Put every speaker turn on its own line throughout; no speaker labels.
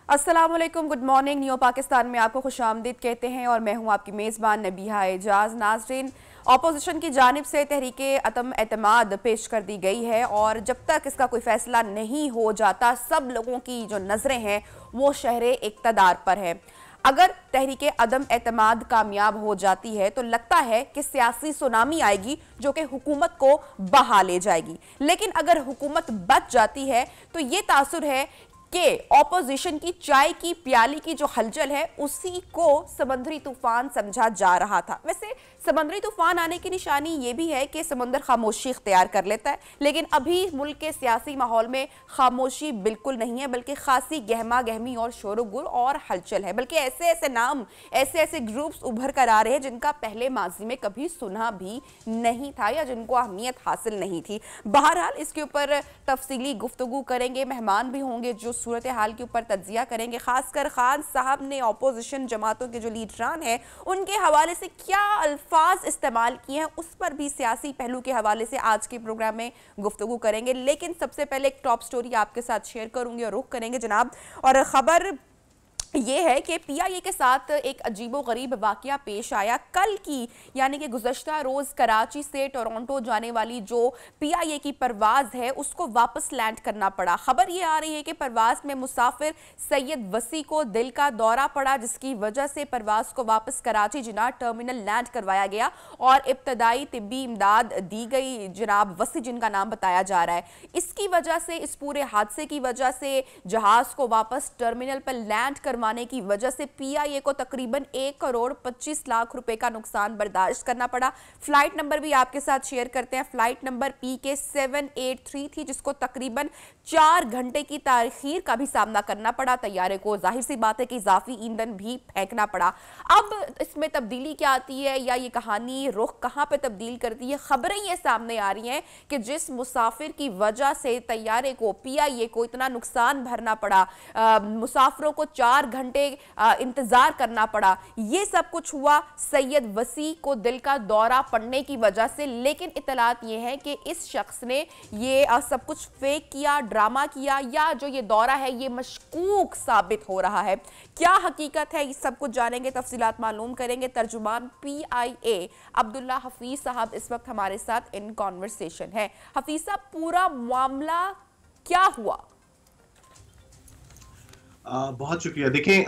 अस्सलामुअलैकुम, good morning. New Pakistan में आपको खुशामदीद कहते हैं और मैं हूं आपकी मेज़बान नबीहा एजाज। नाज़रीन, अपोजिशन की जानिब से तहरीके अदम एतमाद पेश कर दी गई है और जब तक इसका कोई फैसला नहीं हो जाता सब लोगों की जो नज़रें हैं वो शहरे इक़्तिदार पर है। अगर तहरीके अदम एतमाद कामयाब हो जाती है तो लगता है कि सियासी सुनामी आएगी जो कि हुकूमत को बहा ले जाएगी, लेकिन अगर हुकूमत बच जाती है तो ये तासुर है कि ऑपोजिशन की चाय की प्याली की जो हलचल है उसी को समंदरी तूफान समझा जा रहा था। वैसे समंदरी तूफान आने की निशानी ये भी है कि समंदर खामोशी इख्तियार कर लेता है, लेकिन अभी मुल्क के सियासी माहौल में खामोशी बिल्कुल नहीं है, बल्कि खासी गहमा गहमी और शोरगुल और हलचल है। बल्कि ऐसे ऐसे नाम, ऐसे ऐसे ग्रुप्स उभर कर आ रहे हैं जिनका पहले माजी में कभी सुना भी नहीं था या जिनको अहमियत हासिल नहीं थी। बहरहाल इसके ऊपर तफसीली गुफ्तगू करेंगे, मेहमान भी होंगे जो सूरत हाल के ऊपर तज्जिया करेंगे। खासकर खान साहब ने अपोजिशन जमातों के जो लीडरान हैं उनके हवाले से क्या अल्फाज इस्तेमाल किए हैं उस पर भी सियासी पहलू के हवाले से आज के प्रोग्राम में गुफ्तगू करेंगे। लेकिन सबसे पहले एक टॉप स्टोरी आपके साथ शेयर करूंगी और रुख करेंगे जनाब। और खबर ये है कि पीआईए के साथ एक अजीबोगरीब वाकया पेश आया। कल की यानी कि गुज़श्ता रोज़ कराची से टोरंटो जाने वाली जो पीआईए की परवाज़ है उसको वापस लैंड करना पड़ा। खबर ये आ रही है कि परवाज़ में मुसाफिर सैयद वसी को दिल का दौरा पड़ा, जिसकी वजह से परवाज़ को वापस कराची जिना टर्मिनल लैंड करवाया गया और इब्तदाई तिब्बी इमदाद दी गई। जनाब वसी जिनका नाम बताया जा रहा है, इसकी वजह से, इस पूरे हादसे की वजह से जहाज़ को वापस टर्मिनल पर लैंड करवा की वजह से पीआईए को तकरीबन 1 करोड़ 25 लाख रुपए का नुकसान बर्दाश्त करना पड़ा। फ्लाइट नंबर भी आपके साथ शेयर करते हैं। फ्लाइट नंबर PK783 थी, जिसको तकरीबन 4 घंटे की ताखीर का भी सामना करना पड़ा। तैयारे को जाहिर सी बात है कि इजाफी ईंधन भी फेंकना पड़ा। अब इसमें तब्दीली क्या आती है या ये कहानी रुख कहां पे तब्दील करती है? खबरें ये सामने आ रही हैं कि जिस मुसाफिर की वजह से तैयारे को, पीआईए को इतना नुकसान भरना पड़ा, मुसाफिरों को 4 घंटे इंतजार करना पड़ा, ये सब कुछ हुआ सैयद वसी को दिल का दौरा पड़ने की वजह से। लेकिन इतलात ये है कि इस शख्स ने ये सब कुछ फेक किया, ड्रामा किया, या जो ये दौरा है ये मशकूक साबित हो रहा है। क्या हकीकत है, ये सब कुछ जानेंगे, तफसीलात मालूम करेंगे। तर्जुमान पीआईए अब्दुल्ला हफीज साहब इस वक्त हमारे साथ इन कॉन्वर्सेशन है। हफीज साहब, पूरा मामला क्या हुआ?
बहुत शुक्रिया। देखें,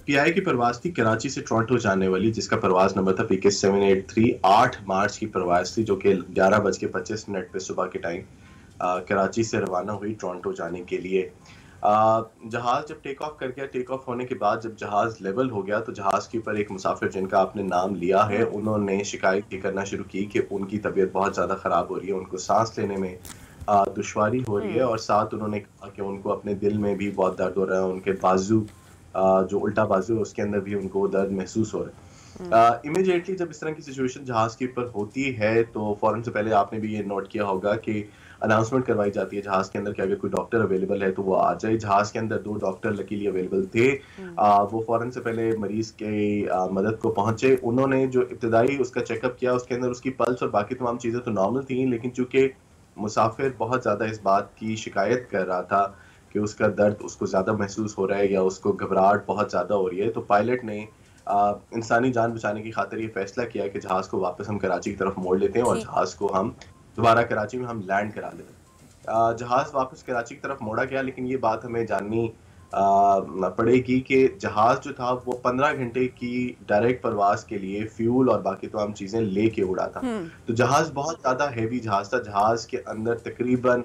पीआईए की परवाज़ थी कराची से टोरंटो जाने वाली, जिसका परवाज़ नंबर था PK783। 8 मार्च की परवाज़ थी जो कि 11:25 पे सुबह के टाइम कराची से रवाना हुई टोरंटो जाने के लिए। जहाज़ जब टेक ऑफ कर गया, टेक ऑफ होने के बाद जब जहाज़ लेवल हो गया तो जहाज़ के ऊपर एक मुसाफिर जिनका आपने नाम लिया है, उन्होंने शिकायत ये करना शुरू की कि उनकी तबीयत बहुत ज़्यादा ख़राब हो रही है, उनको सांस लेने में दुश्वारी हो रही है, और साथ उन्होंने कहा कि उनको अपने दिल में भी बहुत दर्द हो रहा है, उनके बाजू, जो उल्टा बाजू है उसके अंदर भी उनको दर्द महसूस हो रहा है। इमीडिएटली जब इस तरह की सिचुएशन जहाज़ के ऊपर होती है तो फ़ौरन से पहले आपने भी ये नोट किया होगा कि अनाउंसमेंट करवाई जाती है जहाज़ के अंदर कि अगर कोई डॉक्टर अवेलेबल है तो वो आ जाए। जहाज़ के अंदर 2 डॉक्टर लकीली अवेलेबल थे। वो फ़ौरन से पहले मरीज़ के मदद को पहुंचे। उन्होंने जो इब्तदाई उसका चेकअप किया, उसके अंदर उसकी पल्स और बाकी तमाम चीज़ें तो नॉर्मल थी, लेकिन चूंकि मुसाफिर बहुत ज़्यादा इस बात की शिकायत कर रहा था कि उसका दर्द उसको ज़्यादा महसूस हो रहा है या उसको घबराहट बहुत ज़्यादा हो रही है, तो पायलट ने इंसानी जान बचाने की खातिर ये फैसला किया कि जहाज़ को वापस हम कराची की तरफ मोड़ लेते हैं और जहाज़ को हम दोबारा कराची में हम लैंड करा लेते हैं। जहाज़ वापस कराची की तरफ मोड़ा गया, लेकिन ये बात हमें जाननी पड़ेगी कि जहाज़ जो था वो 15 घंटे की डायरेक्ट परवाज के लिए फ्यूल और बाकी तमाम चीज़ें लेके उड़ा था। तो जहाज़ बहुत ज़्यादा हैवी जहाज़ था। जहाज़ के अंदर तकरीबन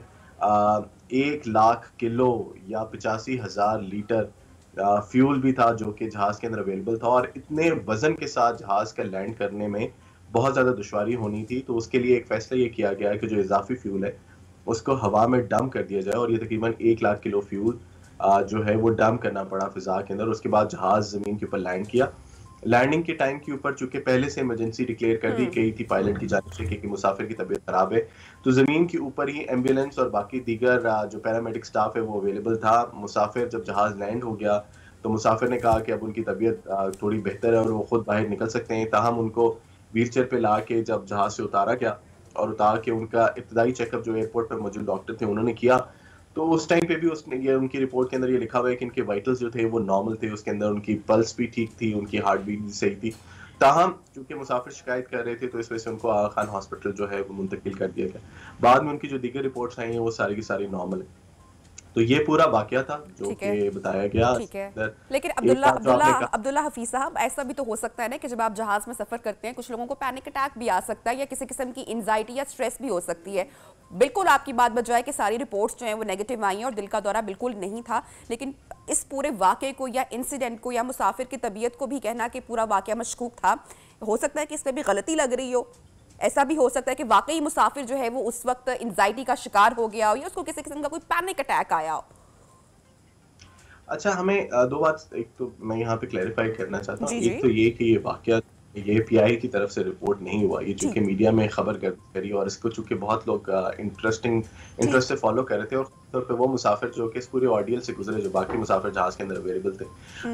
1 लाख किलो या 85,000 लीटर फ्यूल भी था जो कि जहाज़ के अंदर अवेलेबल था, और इतने वजन के साथ जहाज़ का लैंड करने में बहुत ज़्यादा दुश्वारी होनी थी। तो उसके लिए एक फैसला ये किया गया है कि जो इजाफी फ्यूल है उसको हवा में डंप कर दिया जाए, और ये तकरीबन 1 लाख किलो फ्यूल जो है वो डंप करना पड़ा फिजा के अंदर। उसके बाद जहाज़ ज़मीन के ऊपर लैंड किया। लैंडिंग के टाइम के ऊपर चूंकि पहले से इमरजेंसी डिक्लेयर कर दी गई थी पायलट की जानिब से कि मुसाफिर की तबीयत खराब है, तो ज़मीन के ऊपर ही एम्बुलेंस और बाकी दीगर जो पैरामेडिक स्टाफ है वो अवेलेबल था। मुसाफिर जब जहाज़ लैंड हो गया तो मुसाफिर ने कहा कि अब उनकी तबीयत थोड़ी बेहतर है और वो खुद बाहर निकल सकते हैं। ताहम उनको व्हील चेयर पर ला के जब जहाज़ से उतारा गया और उतार के उनका इब्तदाई चेकअप जो एयरपोर्ट पर मौजूद डॉक्टर थे उन्होंने किया, तो उस टाइम पे भी उसने ये उनकी रिपोर्ट के अंदर ये लिखा हुआ है कि इनके वाइटल्स जो थे वो नॉर्मल थे, उसके अंदर उनकी पल्स भी ठीक थी, उनकी हार्ट बीट भी सही थी। ताहम क्योंकि मुसाफिर शिकायत कर रहे थे तो इस वजह से उनको आगा खान हॉस्पिटल जो है वो मुंतकिल कर दिया गया। बाद में उनकी जो दीगर रिपोर्ट्स आई हैं वो सारी की सारी नॉर्मल है। तो ये पूरा वाकया था जो कि बताया गया।
ठीक है, लेकिन अब्दुल्ला हफीज साहब, ऐसा भी तो हो सकता है ना कि जब आप जहाज में सफर करते हैं कुछ लोगों को पैनिक अटैक भी आ सकता है या किसी किस्म की एंजाइटी या स्ट्रेस भी हो सकती है। बिल्कुल आपकी बात बजाय कि सारी रिपोर्ट्स जो हैं वो नेगेटिव आई हैं और दिल का दौरा बिल्कुल नहीं था, लेकिन इस पूरे वाकये को या इंसिडेंट को या मुसाफिर की तबीयत को भी कहना कि पूरा वाकया मशकूक था, हो सकता है कि इसमें भी गलती लग रही हो। ऐसा भी हो सकता है कि वाकई मुसाफिर जो है वो उस वक्त एंजाइटी का शिकार हो गया हो या उसको किसी किस्म का कोई पैनिक अटैक आया हो।
अच्छा, हमें दो बात एक तो मैं यहाँ पे क्लैरिफाई करना चाहता हूँ। एक तो ये कि ये वाकया ये पीआई की तरफ से रिपोर्ट नहीं हुआ, ये चूंकि मीडिया में खबर करी और इसको चूंकि बहुत लोग इंटरेस्ट से फॉलो कर रहे थे और तौर पे वो मुसाफिर जो कि इस पूरे ऑर्डियल से गुजरे जो बाकी मुसाफिर जहाज के अंदर अवेलेबल थे,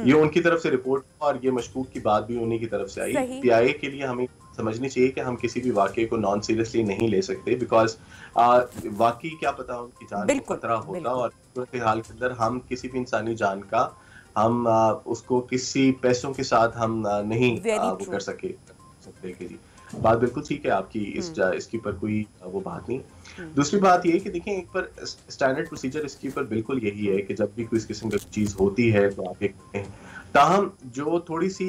ये उनकी तरफ से रिपोर्ट और ये मशकूक की बात भी उन्हीं की तरफ से आई। पीआई के लिए हमें समझनी चाहिए कि हम किसी भी वाकये को नॉन सीरियसली नहीं ले सकते, बिकॉज वाकई क्या पता उनकी जान को खतरा होगा और हाल के अंदर हम किसी भी इंसानी जान का हम उसको किसी पैसों के साथ हम नहीं वो कर सकते जी। बात बिल्कुल ठीक है आपकी, इसके ऊपर कोई वो बात नहीं। दूसरी बात ये है कि देखिए, एक पर स्टैंडर्ड प्रोसीजर इसके ऊपर बिल्कुल यही है कि जब भी कोई इस किस्म की चीज होती है तो आप ये करते हैं। ताहम जो थोड़ी सी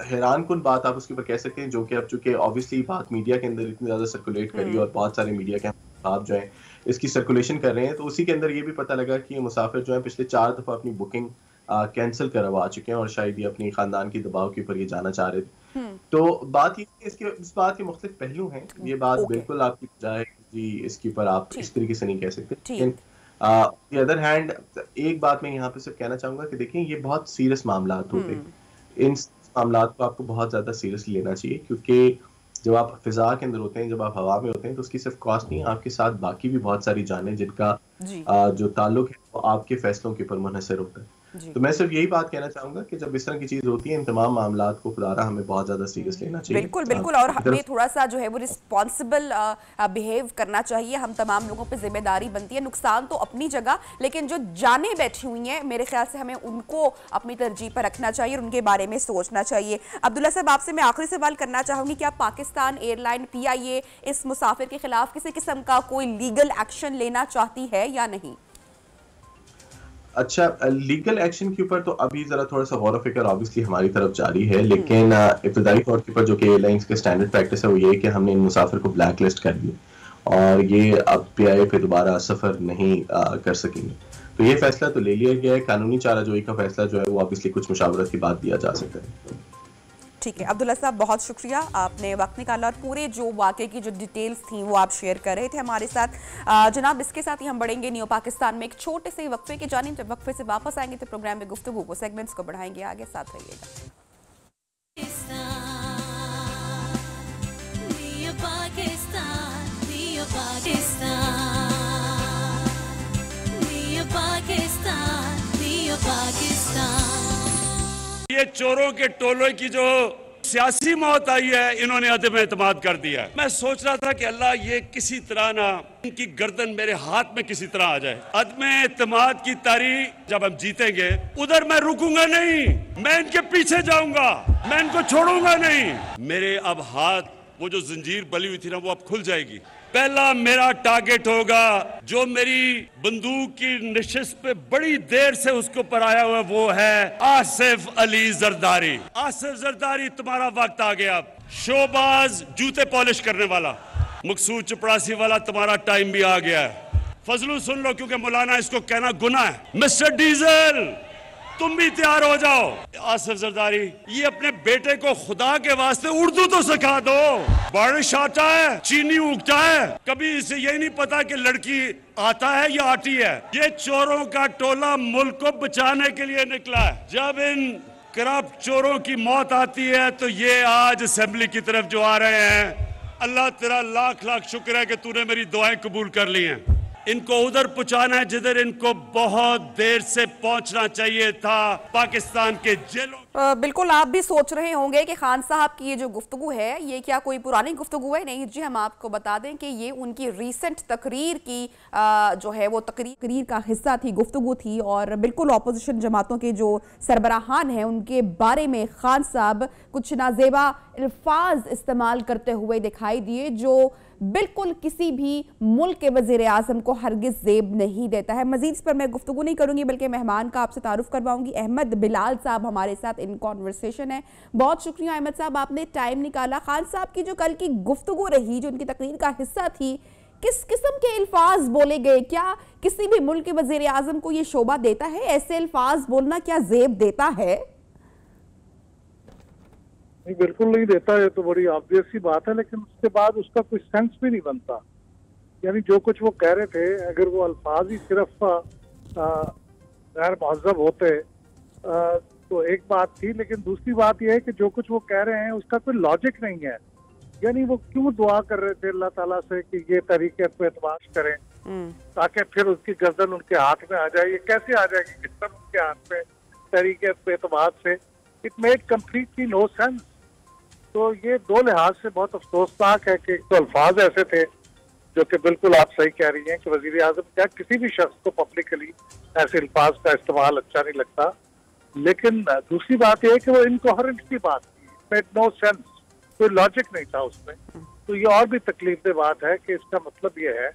हैरान कुन बात आप उसके ऊपर कह सकते हैं, जो कि अब चूंकि ऑब्वियसली बात मीडिया के अंदर इतनी ज्यादा सर्कुलेट करी और बहुत सारे मीडिया के आप जो है इसकी सर्कुलेशन कर रहे हैं, तो उसी के अंदर ये भी पता लगा कि ये मुसाफिर जो है पिछले 4 दफा अपनी बुकिंग कैंसिल करवा चुके हैं और शायद ये अपनी खानदान की दबाव के ऊपर ये जाना चाह रहे थे। तो बात ये इस बात के मुख्तलिफ पहलू हैं, ये बात बिल्कुल आपकी बजाय जी इसके ऊपर आप इस तरीके से नहीं कह सकते। लेकिन द अदर हैंड एक बात मैं यहाँ पे सिर्फ कहना चाहूंगा कि देखिए, ये बहुत सीरियस मामला होते हैं, इन मामला को आपको बहुत ज्यादा सीरियसली लेना चाहिए, क्योंकि जब आप फिजा के अंदर होते हैं, जब आप हवा में होते हैं, तो उसकी सिर्फ कॉस्ट नहीं, आपके साथ बाकी भी बहुत सारी जानें जिनका जो ताल्लुक है वो आपके फैसलों के ऊपर मुनहसर होता है। तो मैं सिर्फ यही बात कहना चाहूंगा कि जब इस तरह की चीज होती है, इन तमाम मामलात को खुदारा हमें बहुत ज्यादा सीरियस लेना चाहिए।
बिल्कुल, और हमें थोड़ा सा जो है वो रिस्पॉन्सिबल बिहेव करना चाहिए। हम तमाम लोगों पे जिम्मेदारी बनती है, नुकसान तो अपनी जगह, लेकिन जो जानें बैठी हुई हैं मेरे ख्याल से हमें उनको अपनी तरजीह पर रखना चाहिए और उनके बारे में सोचना चाहिए। अब्दुल्ला साहब, आपसे मैं आखिरी सवाल करना चाहूंगी कि आप पाकिस्तान एयरलाइन PIA इस मुसाफिर के खिलाफ किसी किस्म का कोई लीगल एक्शन लेना चाहती है या नहीं?
अच्छा, लीगल एक्शन के ऊपर तो अभी जरा थोड़ा सा गौर फिक्र ऑब्वियसली हमारी तरफ जारी है, लेकिन इब्तदाई तौर के ऊपर जो कि एयरलाइंस के स्टैंडर्ड प्रैक्टिस है वो ये कि हमने इन मुसाफिर को ब्लैक लिस्ट कर दिया और ये अब PIA पे दोबारा सफर नहीं कर सकेंगे। तो ये फैसला तो ले लिया गया है। कानूनी चाराजोई का फैसला जो है वो ऑब्वियसली कुछ मुशावरत के बाद दिया जा सकता है।
ठीक है अब्दुल्ला साहब, बहुत शुक्रिया, आपने वक्त निकाला और पूरे जो वाकये की जो डिटेल्स थी वो आप शेयर कर रहे थे हमारे साथ। जनाब, इसके साथ ही हम बढ़ेंगे न्यू पाकिस्तान में एक छोटे से वक्फे की जानिब। जब वक्फे से वापस आएंगे तो प्रोग्राम में गुफ्तगू को सेगमेंट्स को बढ़ाएंगे आगे, साथ रहिएगा।
ये चोरों के टोलों की जो सियासी मौत आई है, इन्होंने अदम एतमाद कर दिया है। मैं सोच रहा था कि अल्लाह ये किसी तरह ना इनकी गर्दन मेरे हाथ में किसी तरह आ जाए। अदम एतमाद की तारीख जब हम जीतेंगे उधर मैं रुकूंगा नहीं, मैं इनके पीछे जाऊंगा, मैं इनको छोड़ूंगा नहीं। मेरे अब हाथ, वो जो जंजीर बली हुई थी ना, वो अब खुल जाएगी। पहला मेरा टारगेट होगा जो मेरी बंदूक की नशिश पे बड़ी देर से उसके ऊपर आया हुआ, वो है आसिफ अली जरदारी। आसिफ जरदारी, तुम्हारा वक्त आ गया। शोबाज जूते पॉलिश करने वाला, मकसूद चपरासी वाला, तुम्हारा टाइम भी आ गया है। फजलू सुन लो, क्योंकि मौलाना इसको कहना गुनाह है। मिस्टर डीजल, तुम भी तैयार हो जाओ। आसिफ जरदारी, ये अपने बेटे को खुदा के वास्ते उर्दू तो सिखा दो। बारिश आता है, चीनी उगता है, कभी इसे यही नहीं पता कि लड़की आता है या आती है। ये चोरों का टोला मुल्क को बचाने के लिए निकला है। जब इन करप्ट चोरों की मौत आती है तो ये आज असेंबली की तरफ जो आ रहे हैं, अल्लाह तेरा लाख लाख शुक्र है कि तूने मेरी दुआएं कबूल कर ली हैं। इनको उधर पहुंचाना है जिधर इनको बहुत देर से पहुंचना चाहिए था, पाकिस्तान के जेलों।
बिल्कुल आप भी सोच रहे होंगे कि खान साहब की ये जो गुफ्तगू है ये क्या कोई पुरानी गुफ्तगू है। नहीं जी, हम आपको बता दें कि ये उनकी रीसेंट तकरीर की जो है वो तकरीर का हिस्सा थी, गुफ्तगू थी। और बिल्कुल अपोजिशन जमातों के जो सरबराहान हैं उनके बारे में खान साहब कुछ नाजेबा अल्फाज इस्तेमाल करते हुए दिखाई दिए जो बिल्कुल किसी भी मुल्क के वजीर आजम को हरगिज जेब नहीं देता है। मजीद इस पर मैं गुफ्तगू नहीं करूंगी बल्कि मेहमान का आपसे तारुफ करवाऊंगी। अहमद बिलाल साहब हमारे साथ इन कॉन्वर्सेशन है। बहुत शुक्रिया अहमद साहब, आपने टाइम निकाला। खान साहब की जो कल की गुफ्तगू रही, जो उनकी तकरीर का हिस्सा थी, किस किस्म के अल्फाज बोले गए? क्या किसी भी मुल्क के वजीर आजम को यह शोभा देता है? ऐसे अल्फाज बोलना क्या जेब देता है?
नहीं, बिल्कुल नहीं देता है, तो बड़ी ऑब्वियस सी बात है। लेकिन उसके बाद उसका कोई सेंस भी नहीं बनता। यानी जो कुछ वो कह रहे थे, अगर वो अल्फाज ही सिर्फ गैर महज़ब होते तो एक बात थी, लेकिन दूसरी बात यह है कि जो कुछ वो कह रहे हैं उसका कोई लॉजिक नहीं है। यानी वो क्यों दुआ कर रहे थे अल्लाह ताला से कि ये तरीके पे एतमाद करें ताकि फिर उसकी गर्दन उनके हाथ में आ जाए? ये कैसे आ जाएगी गर्दन उनके हाथ में तरीके पे एतमाद से? It made completely no sense. तो ये दो लिहाज से बहुत अफसोसनाक है कि एक तो अल्फाज ऐसे थे जो कि बिल्कुल आप सही कह रही हैं कि वजीर आजम क्या किसी भी शख्स को पब्लिकली ऐसे अल्फाज का इस्तेमाल अच्छा नहीं लगता। लेकिन दूसरी बात यह है कि वो इनकोहेरेंट की बात थी, मेड नो सेंस, कोई लॉजिक नहीं था उसमें। तो ये और भी तकलीफ दे बात है कि इसका मतलब ये है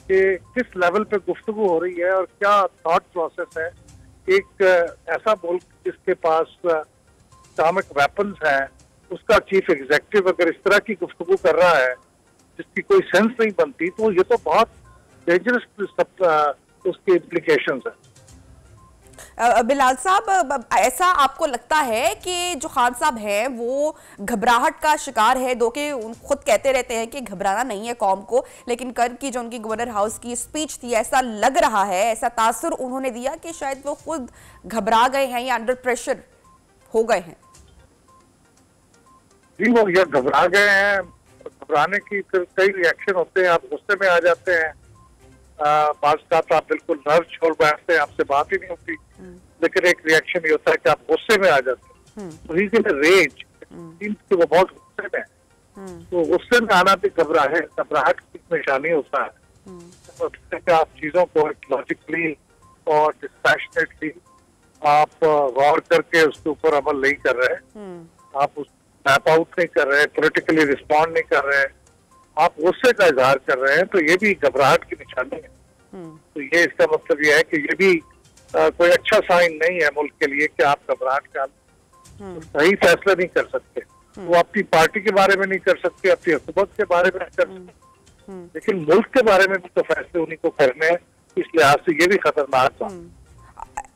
कि किस लेवल पे गुफ्तगू हो रही है और क्या थॉट प्रोसेस है। एक ऐसा मुल्क जिसके पास एटॉमिक वेपन्स हैं, उसका चीफ एग्जीक्यूटिव अगर इस तरह की गुफ्तगू कर रहा है जिसकी कोई सेंस नहीं बनती, तो ये तो बहुत डेंजरस उसके इम्प्लीकेशंस है।
बिलाल साहब, ऐसा आपको लगता है कि जो खान साहब हैं वो घबराहट का शिकार है? दो के खुद कहते रहते हैं कि घबराना नहीं है कौम को, लेकिन कल की जो उनकी गवर्नर हाउस की स्पीच थी, ऐसा लग रहा है, ऐसा तासुर उन्होंने दिया कि शायद वो खुद घबरा गए हैं या अंडर प्रेशर हो गए हैं।
जी, वो ये घबरा गए हैं। घबराने की फिर कई रिएक्शन होते हैं। आप गुस्से में आ जाते हैं, बात आप बिल्कुल नर्व छोड़ बैठते हैं, आपसे बात ही नहीं होती। लेकिन एक रिएक्शन ये होता है कि आप गुस्से में आ जाते हैं, तो ही रेज कि वो बहुत गुस्से में है। तो गुस्से में आना भी घबराहट की निशानी होता है। तो आप चीजों को लॉजिकली और डिस्पैशनेटली आप गौर करके उसके ऊपर अमल नहीं कर रहे, आप उस मैप आउट नहीं कर रहे, पॉलिटिकली रिस्पॉन्ड नहीं कर रहे, आप गुस्से का इजहार कर रहे हैं, तो ये भी घबराहट की निशानी है। तो ये इसका मतलब ये है कि ये भी कोई अच्छा साइन नहीं है मुल्क के लिए कि आप घबराहट का सही फैसला नहीं कर सकते। वो अपनी पार्टी के बारे में नहीं कर सकते, अपनी हुकूमत के बारे में नहीं कर सकते, लेकिन मुल्क के बारे में भी तो फैसले उन्हीं को करने हैं। इस लिहाज से ये भी खतरनाक था।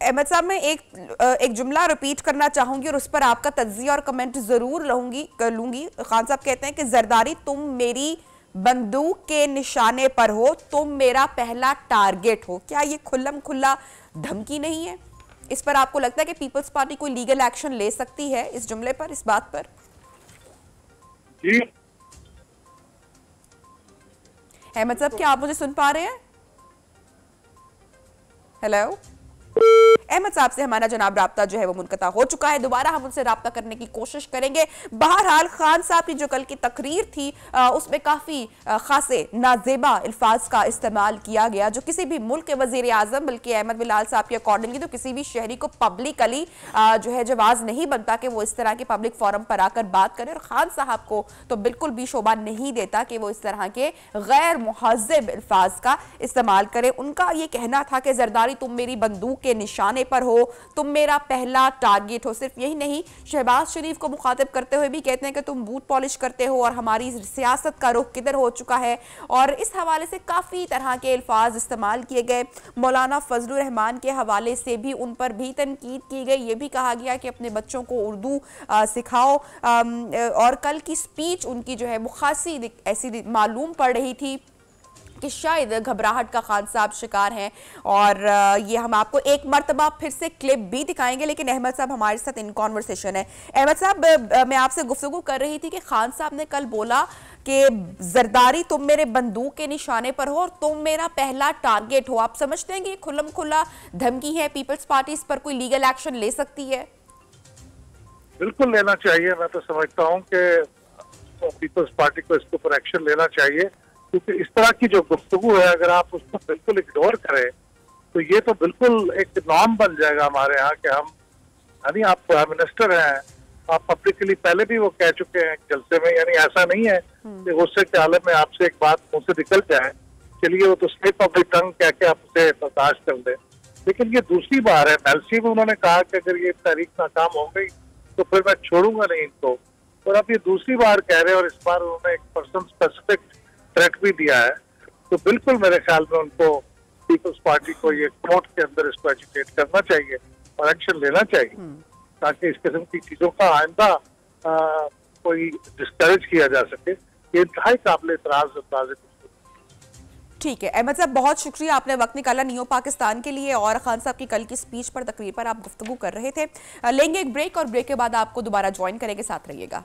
अहमद साहब, मैं एक जुमला रिपीट करना चाहूंगी और उस पर आपका तज्जिया और कमेंट जरूर लूंगी। खान साहब कहते हैं कि जरदारी तुम मेरी बंदूक के निशाने पर हो, तुम मेरा पहला टारगेट हो। क्या ये खुल्लम खुल्ला धमकी नहीं है? इस पर आपको लगता है कि पीपल्स पार्टी कोई लीगल एक्शन ले सकती है इस जुमले पर, इस बात पर?
जी
अहमद साहब, क्या आप मुझे सुन पा रहे हैं? हेलो अहमद साहब से हमारा जनाब राब्ता जो है वो मुनक़ता हो चुका है। दोबारा हम उनसे राब्ता करने की कोशिश करेंगे। बहरहाल खान साहब की जो कल की तकरीर थी उसमें काफ़ी खासे नाजेबा अल्फाज का इस्तेमाल किया गया, जो किसी भी मुल्क के वजीर आजम, बल्कि अहमद बिलाल साहब के अकॉर्डिंगली तो किसी भी शहरी को पब्लिकली जो है जवाज़ नहीं बनता कि वो इस तरह के पब्लिक फोरम पर आकर बात करें। और खान साहब को तो बिल्कुल भी शोभा नहीं देता कि वो इस तरह के गैर मुहज़्ज़ब अल्फाज का इस्तेमाल करें। उनका ये कहना था कि जरदारी तुम मेरी बंदूक के निशाने पर हो, तुम मेरा पहला टारगेट हो। सिर्फ यही नहीं, शहबाज शरीफ को मुखातिब करते हुए भी कहते हैं कि तुम बूट पॉलिश करते हो और हमारी सियासत का रुख किधर हो चुका है। और इस हवाले से काफ़ी तरह के अल्फाज इस्तेमाल किए गए। मौलाना फजलुर रहमान के हवाले से भी उन पर भी तनकीद की गई। ये भी कहा गया कि अपने बच्चों को उर्दू सिखाओ। और कल की स्पीच उनकी जो है वो खासी ऐसी मालूम पड़ रही थी कि शायद घबराहट का खान साहब शिकार हैं। और ये हम आपको एक मर्तबा फिर से क्लिप भी दिखाएंगे। लेकिन अहमद साहब हमारे साथ इन कॉन्वर्सेशन है। अहमद साहब, मैं आपसे गुफ्तगू कर रही थी कि खान साहब ने कल बोला कि जरदारी तुम मेरे बंदूक के निशाने पर हो और तुम मेरा पहला टारगेट हो। आप समझते हैं कि खुल्लम खुल्ला धमकी है? पीपल्स पार्टी इस पर कोई लीगल एक्शन ले सकती है?
बिल्कुल लेना चाहिए। मैं तो समझता हूँ कि पीपल्स पार्टी को इसके ऊपर एक्शन लेना चाहिए, क्योंकि इस तरह की जो गुफ्तगू है अगर आप उसको बिल्कुल इग्नोर करें तो ये तो बिल्कुल एक नॉर्म बन जाएगा हमारे यहाँ कि हम, यानी आप प्राइम मिनिस्टर हैं, आप पब्लिकली पहले भी वो कह चुके हैं जलसे में, यानी ऐसा नहीं है कि गुस्से के आलम में आपसे एक बात मुंह से निकल जाए, चलिए वो तो स्लिप ऑफ द टंग कह के आप उसे बर्दाश्त कर दें। लेकिन ये दूसरी बार है, एलसी में उन्होंने कहा कि अगर ये तारीख नाकाम हो गई तो फिर मैं छोड़ूंगा नहीं इनको, और अब ये दूसरी बार कह रहे हैं और इस बार उन्होंने एक पर्सन स्पेसिफिक थ्रेट भी दिया है। तो बिल्कुल मेरे ख्याल में उनको, पीपल्स पार्टी को ये कोर्ट के अंदर इसको एजुकेट करना चाहिए और एक्शन लेना चाहिए, ताकि इस किस्म की चीजों का आइंदा कोई डिस्करेज किया जा सके। ये इंतहाई काबिल एतराज अंदाज़।
ठीक है अहमद साहब, बहुत शुक्रिया, आपने वक्त निकाला नियो पाकिस्तान के लिए और खान साहब की कल की स्पीच पर, तकरीर पर आप गुफ्तगू कर रहे थे। लेंगे एक ब्रेक और ब्रेक के बाद आपको दोबारा ज्वाइन करेंगे, साथ रहिएगा।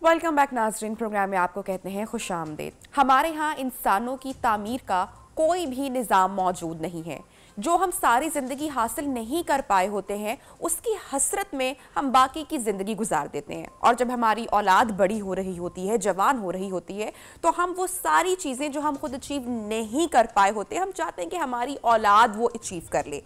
वेलकम बैक नाजरीन, प्रोग्राम में आपको कहते हैं खुशामदीद। हमारे यहाँ इंसानों की तामीर का कोई भी निज़ाम मौजूद नहीं है। जो हम सारी ज़िंदगी हासिल नहीं कर पाए होते हैं उसकी हसरत में हम बाकी की ज़िंदगी गुजार देते हैं, और जब हमारी औलाद बड़ी हो रही होती है, जवान हो रही होती है, तो हम वो सारी चीज़ें जो हम खुद अचीव नहीं कर पाए होते, हम चाहते हैं कि हमारी औलाद वो अचीव कर ले।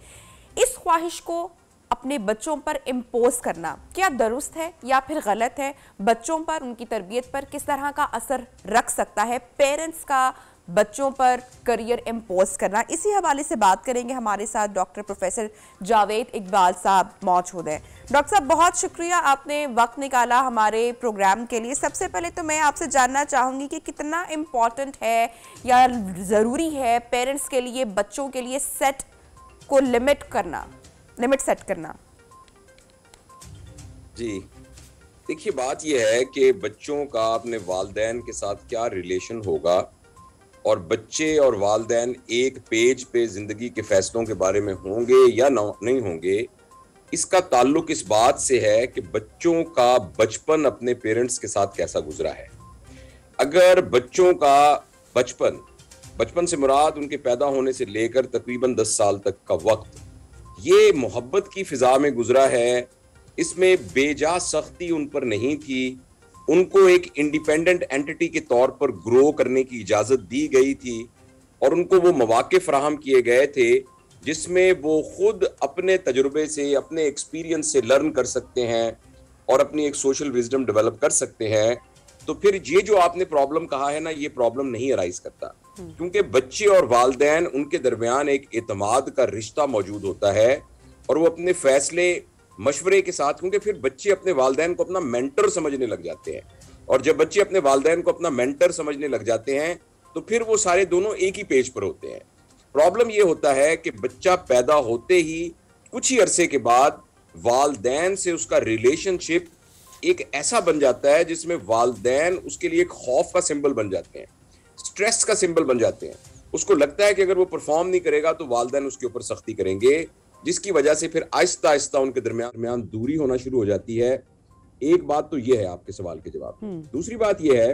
इस ख्वाहिश को अपने बच्चों पर इम्पोज करना क्या दुरुस्त है या फिर गलत है? बच्चों पर, उनकी तरबियत पर किस तरह का असर रख सकता है पेरेंट्स का बच्चों पर करियर इम्पोज करना? इसी हवाले से बात करेंगे। हमारे साथ डॉक्टर प्रोफेसर जावेद इकबाल साहब मौजूद हैं। डॉक्टर साहब, बहुत शुक्रिया, आपने वक्त निकाला हमारे प्रोग्राम के लिए। सबसे पहले तो मैं आपसे जानना चाहूँगी कि कितना इम्पॉर्टेंट है या ज़रूरी है पेरेंट्स के लिए, बच्चों के लिए सेट को लिमिट सेट करना?
जी देखिए, बात यह है कि बच्चों का अपने वालिदैन के साथ क्या रिलेशन होगा, और बच्चे और वालिदैन एक पेज पे जिंदगी के फैसलों के बारे में होंगे या नहीं होंगे, इसका ताल्लुक इस बात से है कि बच्चों का बचपन अपने पेरेंट्स के साथ कैसा गुजरा है। अगर बच्चों का बचपन से मुराद उनके पैदा होने से लेकर तकरीबन 10 साल तक का वक्त ये मोहब्बत की फिजा में गुजरा है, इसमें बेजा सख्ती उन पर नहीं थी, उनको एक इंडिपेंडेंट एंटिटी के तौर पर ग्रो करने की इजाजत दी गई थी, और उनको वो मौके फराहम किए गए थे जिसमें वो खुद अपने तजुर्बे से, अपने एक्सपीरियंस से लर्न कर सकते हैं और अपनी एक सोशल विजडम डेवलप कर सकते हैं। तो फिर ये जो आपने प्रॉब्लम कहा है ना, ये प्रॉब्लम नहीं अराइज करता, क्योंकि बच्चे और वालिदैन, उनके दरमियान एक एतमाद का रिश्ता मौजूद होता है, और वो अपने फैसले मशवरे के साथ, क्योंकि फिर बच्चे अपने वालिदैन को अपना मेंटर समझने लग जाते हैं, और जब बच्चे अपने वालिदैन को अपना मेंटर समझने लग जाते हैं तो फिर वो सारे दोनों एक ही पेज पर होते हैं। प्रॉब्लम ये होता है कि बच्चा पैदा होते ही कुछ ही अरसे के बाद वालिदैन से उसका रिलेशनशिप एक ऐसा बन जाता है जिसमें वालिदैन उसके लिए एक खौफ का सिंबल बन जाते हैं, स्ट्रेस का सिंबल बन जाते हैं। उसको लगता है कि अगर वो परफॉर्म नहीं करेगा तो वालिदैन उसके ऊपर सख्ती करेंगे, जिसकी वजह से फिर आहिस्ता आहिस्ता उनके दरमियान दूरी होना शुरू हो जाती है। एक बात तो ये है आपके सवाल के जवाब। दूसरी बात ये है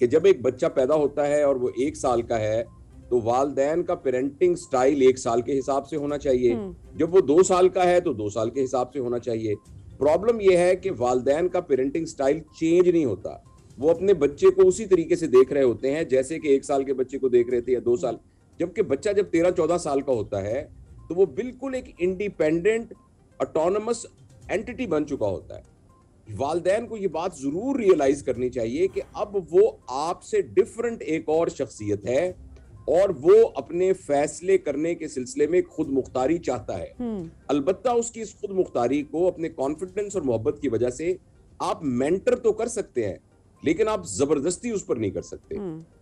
कि जब एक बच्चा पैदा होता है और वो 1 साल का है तो वालिदैन का पेरेंटिंग स्टाइल 1 साल के हिसाब से होना चाहिए, जब वो 2 साल का है तो 2 साल के हिसाब से होना चाहिए। प्रॉब्लम यह है कि वालिदैन का पेरेंटिंग स्टाइल चेंज नहीं होता, वो अपने बच्चे को उसी तरीके से देख रहे होते हैं जैसे कि 1 साल के बच्चे को देख रहे थे या 2 साल। जबकि बच्चा जब 13-14 साल का होता है तो वो बिल्कुल एक इंडिपेंडेंट ऑटोनमस एंटिटी बन चुका होता है। वालिदैन को ये बात जरूर रियलाइज करनी चाहिए कि अब वो आपसे डिफरेंट एक और शख्सियत है, और वो अपने फैसले करने के सिलसिले में खुद मुख्तारी चाहता है। अलबत्ता उसकी इस खुद मुख्तारी को अपने कॉन्फिडेंस और मोहब्बत की वजह से आप मेंटर तो कर सकते हैं, लेकिन आप जबरदस्ती उस पर नहीं कर सकते।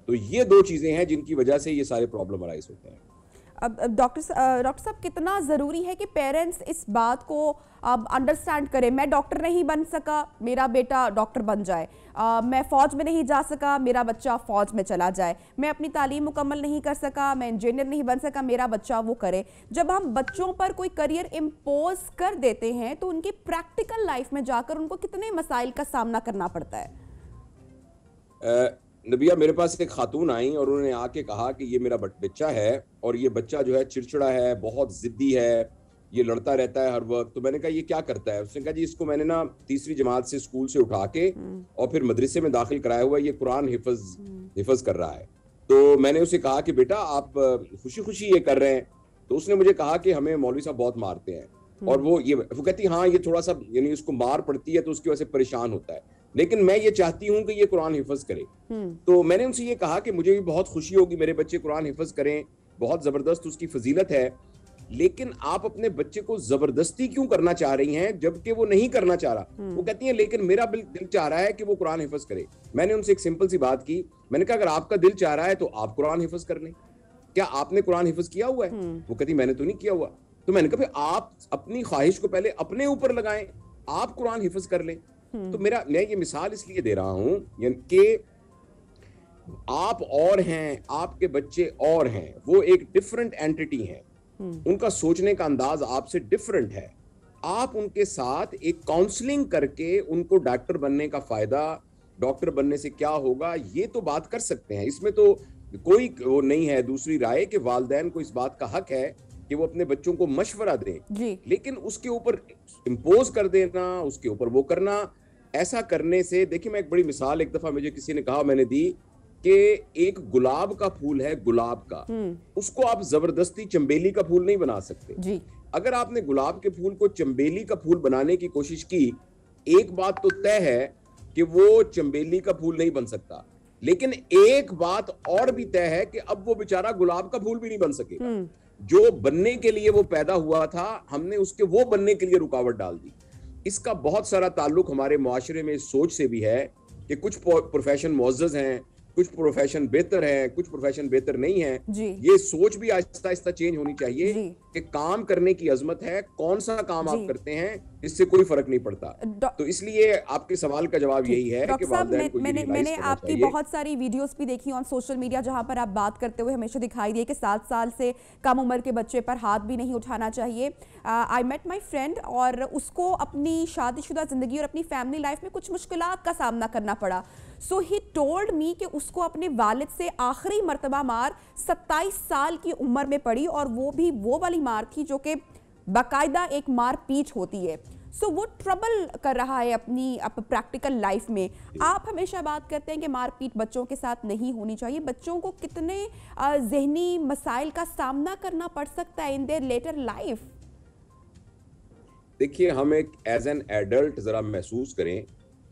तो ये 2 चीजें हैं जिनकी वजह से ये सारे प्रॉब्लम अराइज होते हैं।
अब डॉक्टर साहब, कितना ज़रूरी है कि पेरेंट्स इस बात को अब अंडरस्टैंड करें? मैं डॉक्टर नहीं बन सका, मेरा बेटा डॉक्टर बन जाए। मैं फ़ौज में नहीं जा सका, मेरा बच्चा फ़ौज में चला जाए। मैं अपनी तालीम मुकम्मल नहीं कर सका, मैं इंजीनियर नहीं बन सका, मेरा बच्चा वो करे। जब हम बच्चों पर कोई करियर इम्पोज कर देते हैं तो उनकी प्रैक्टिकल लाइफ में जाकर उनको कितने मसाइल का सामना करना पड़ता है?
नबिया, मेरे पास एक खातून आई और उन्होंने आके कहा कि ये मेरा बच्चा है और ये बच्चा जो है चिड़चिड़ा है, बहुत जिद्दी है, ये लड़ता रहता है हर वक्त। तो मैंने कहा ये क्या करता है? उसने कहा जी इसको मैंने ना तीसरी जमात से स्कूल से उठा के और फिर मदरसे में दाखिल कराया हुआ, ये कुरान हिफज कर रहा है। तो मैंने उसे कहा कि बेटा आप खुशी खुशी ये कर रहे हैं? तो उसने मुझे कहा कि हमें मौलवी साहब बहुत मारते हैं। और वो कहती हाँ ये थोड़ा सा यानी उसको मार पड़ती है तो उसकी वजह से परेशान होता है, लेकिन मैं ये चाहती हूँ कि ये कुरान हिफज करे। तो मैंने उनसे ये कहा कि मुझे भी बहुत खुशी होगी मेरे बच्चे कुरान हिफज करें, बहुत जबरदस्त उसकी फजीलत है, लेकिन आप अपने बच्चे को जबरदस्ती क्यों करना चाह रही हैं जबकि वो नहीं करना चाह रहा? वो कहती है लेकिन मेरा दिल चाह रहा है कि वो कुरान हिफज करे। मैंने उनसे एक सिंपल सी बात की, मैंने कहा अगर आपका दिल चाह रहा है तो आप कुरान हिफज कर लें, क्या आपने कुरान हिफज किया हुआ है? वो कहती मैंने तो नहीं किया हुआ। तो मैंने कहा आप अपनी ख्वाहिश को पहले अपने ऊपर लगाएं, आप कुरान हिफज कर लें। तो मैं ये मिसाल इसलिए दे रहा हूं कि आप और हैं, आपके बच्चे और हैं, वो एक डिफरेंट एंटिटी हैं, उनका सोचने का अंदाज आपसे डिफरेंट है। आप उनके साथ एक काउंसलिंग करके उनको डॉक्टर बनने का फायदा, डॉक्टर बनने से क्या होगा, ये तो बात कर सकते हैं। इसमें तो कोई वो नहीं है दूसरी राय कि वालिदैन को इस बात का हक है कि वो अपने बच्चों को मशवरा दें, लेकिन उसके ऊपर इम्पोज कर देना, उसके ऊपर वो करना, ऐसा करने से देखिए मैं एक बड़ी मिसाल एक दफा मुझे किसी ने कहा, मैंने दी कि एक गुलाब का फूल है, गुलाब का, उसको आप जबरदस्ती चंबेली का फूल नहीं बना सकते जी। अगर आपने गुलाब के फूल को चंबेली का फूल बनाने की कोशिश की, एक बात तो तय है कि वो चंबेली का फूल नहीं बन सकता, लेकिन एक बात और भी तय है कि अब वो बेचारा गुलाब का फूल भी नहीं बन सकेगा। जो बनने के लिए वो पैदा हुआ था, हमने उसके वो बनने के लिए रुकावट डाल दी। इसका बहुत सारा ताल्लुक हमारे मुआशरे में इस सोच से भी है कि कुछ प्रोफेशन मुअज़्ज़ज़ हैं, कुछ प्रोफेशन बेहतर हैं, कुछ प्रोफेशन बेहतर नहीं है। ये सोच भी आहिस्ता आहिस्ता चेंज होनी चाहिए कि काम करने की अजमत है, कौन सा काम आप करते हैं इससे कोई फर्क नहीं पड़ता। तो इसलिए आपके सवाल का जवाब यही है कि वालिदैन को
मैंने आपकी बहुत सारी वीडियोस भी देखी ऑन सोशल मीडिया जहां पर आप बात करते हुए हमेशा दिखाई दिए कि 7 साल से कम उम्र के बच्चे पर हाथ भी नहीं उठाना चाहिए। आई मेट माई फ्रेंड और उसको अपनी शादीशुदा जिंदगी और अपनी फैमिली लाइफ में कुछ मुश्किलात का सामना करना पड़ा। सो ही टोल्ड मी कि उसको अपने वालिद से आखिरी मर्तबा मार 27 साल की उम्र में पड़ी, और वो भी वो वाली मार थी जो कि बाकायदा एक मार पीट होती है। सो वो ट्रबल कर रहा है अपनी प्रैक्टिकल लाइफ में। आप हमेशा बात करते हैं कि मारपीट बच्चों के साथ नहीं होनी चाहिए। बच्चों को कितने जहनी मसाइल का सामना करना पड़ सकता है इन देयर लेटर लाइफ?
देखिए, हम एक एज एन एडल्ट जरा महसूस करें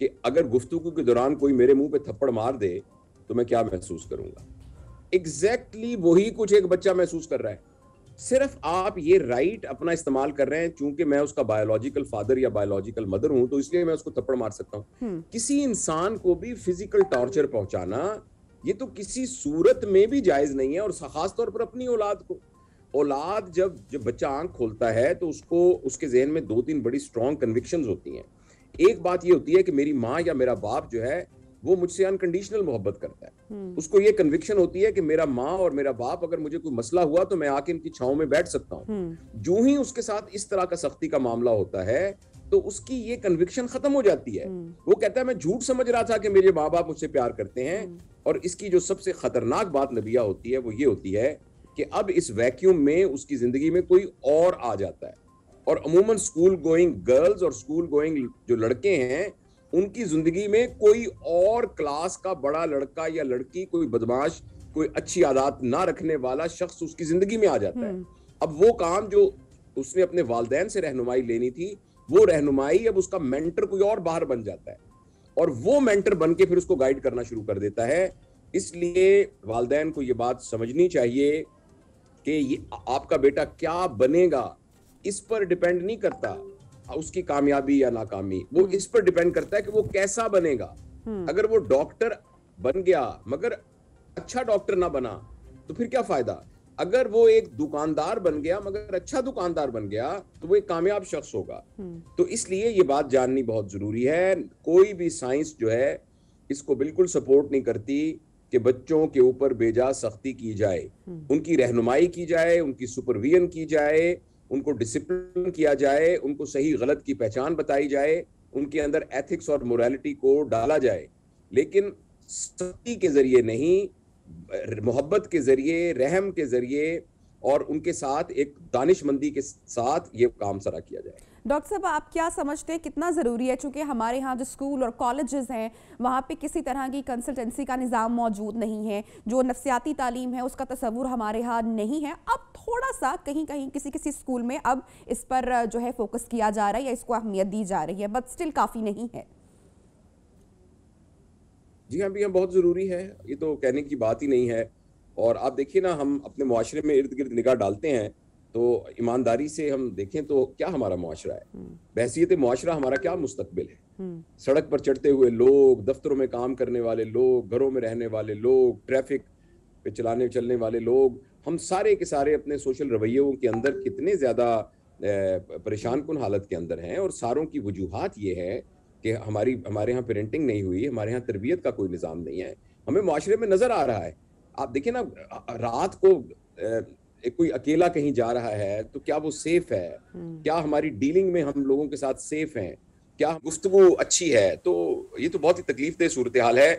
कि अगर गुफ्तगू के दौरान कोई मेरे मुंह पे थप्पड़ मार दे तो मैं क्या महसूस करूंगा। एग्जैक्टली वही कुछ एक बच्चा महसूस कर रहा है। सिर्फ आप ये राइट अपना इस्तेमाल कर रहे हैं चूंकि मैं उसका बायोलॉजिकल फादर या बायोलॉजिकल मदर हूं, तो इसलिए मैं उसको थप्पड़ मार सकता हूं। किसी इंसान को भी फिजिकल टॉर्चर पहुंचाना ये तो किसी सूरत में भी जायज नहीं है, और खास तौर पर अपनी औलाद को। औलाद जब बच्चा आंख खोलता है तो उसको उसके जहन में 2-3 बड़ी स्ट्रॉन्ग कन्विक्शंस होती हैं। एक बात ये होती है कि मेरी माँ या मेरा बाप जो है वो मुझसे अनकंडीशनल मोहब्बत करता है। उसको ये कन्विक्शन होती है कि मेरा माँ और मेरा बाप, अगर मुझे कोई मसला हुआ तो मैं आके इनकी छांव में बैठ सकता हूँ। जो ही उसके साथ इस तरह का सख्ती का मामला होता है तो उसकी ये कन्विक्शन खत्म हो जाती है। वो कहता है मैं झूठ समझ रहा था कि मेरे माँ बाप मुझसे प्यार करते हैं। और इसकी जो सबसे खतरनाक बात नबिया होती है वो ये होती है कि अब इस वैक्यूम में उसकी जिंदगी में कोई और आ जाता है। और अमूमन स्कूल गोइंग गर्ल्स और स्कूल गोइंग जो लड़के हैं उनकी जिंदगी में कोई और क्लास का बड़ा लड़का या लड़की, कोई बदमाश, कोई अच्छी आदत ना रखने वाला शख्स उसकी जिंदगी में आ जाता है। अब वो काम जो उसने अपने वालिदैन से रहनुमाई लेनी थी, वो रहनुमाई अब उसका मेंटर कोई और बाहर बन जाता है, और वो मेंटर बन के फिर उसको गाइड करना शुरू कर देता है। इसलिए वालिदैन को ये बात समझनी चाहिए कि ये आपका बेटा क्या बनेगा इस पर डिपेंड नहीं करता उसकी कामयाबी या नाकामी, वो इस पर डिपेंड करता है कि वो कैसा बनेगा। अगर वो डॉक्टर बन गया मगर अच्छा डॉक्टर ना बना तो फिर क्या फायदा। अगर वो एक दुकानदार बन गया, मगर अच्छा दुकानदार बन गया, तो वो एक कामयाब शख्स होगा। तो इसलिए ये बात जाननी बहुत जरूरी है। कोई भी साइंस जो है इसको बिल्कुल सपोर्ट नहीं करती कि बच्चों के ऊपर बेजा सख्ती की जाए, उनकी रहनुमाई की जाए, उनकी सुपरविजन की जाए, उनको डिसिप्लिन किया जाए, उनको सही गलत की पहचान बताई जाए, उनके अंदर एथिक्स और मोरालिटी को डाला जाए, लेकिन सख्ती के जरिए नहीं, मोहब्बत के जरिए, रहम के जरिए और उनके साथ एक दानिशमंदी के साथ ये काम सारा किया जाए।
डॉक्टर साहब, आप क्या समझते हैं कितना ज़रूरी है, चूंकि हमारे यहाँ जो स्कूल और कॉलेजेस हैं वहाँ पे किसी तरह की कंसल्टेंसी का निज़ाम मौजूद नहीं है, जो नफ्सियाती तालीम है उसका तसव्वुर हमारे यहाँ नहीं है। अब थोड़ा सा कहीं कहीं किसी किसी स्कूल में अब इस पर जो है फोकस किया जा रहा है या इसको अहमियत दी जा रही है, बट स्टिल काफ़ी नहीं है।
जी हाँ, भैया बहुत ज़रूरी है, ये तो कहने की बात ही नहीं है। और आप देखिए ना, हम अपने मुआशरे में इर्द गिर्द निगाह डालते हैं तो ईमानदारी से हम देखें तो क्या हमारा मुआशरा है, बहसीयत मुआशरा हमारा क्या मुस्तकबिल है। सड़क पर चढ़ते हुए लोग, दफ्तरों में काम करने वाले लोग, घरों में रहने वाले लोग, ट्रैफिक पे चलने वाले लोग, हम सारे के सारे अपने सोशल रवैयों के अंदर कितने ज़्यादा परेशान कुन हालत के अंदर हैं। और सारों की वजूहात ये है कि हमारे यहाँ पेरेंटिंग नहीं हुई, हमारे यहाँ तरबियत का कोई निज़ाम नहीं है। हमें मुआशरे में नज़र आ रहा है, आप देखिए ना, रात को एक कोई अकेला कहीं जा रहा है तो क्या वो सेफ है, क्या हमारी डीलिंग में हम लोगों के साथ सेफ हैं, क्या गुफ्तगू अच्छी है। तो ये तो बहुत ही तकलीफ दे सूरत हाल है।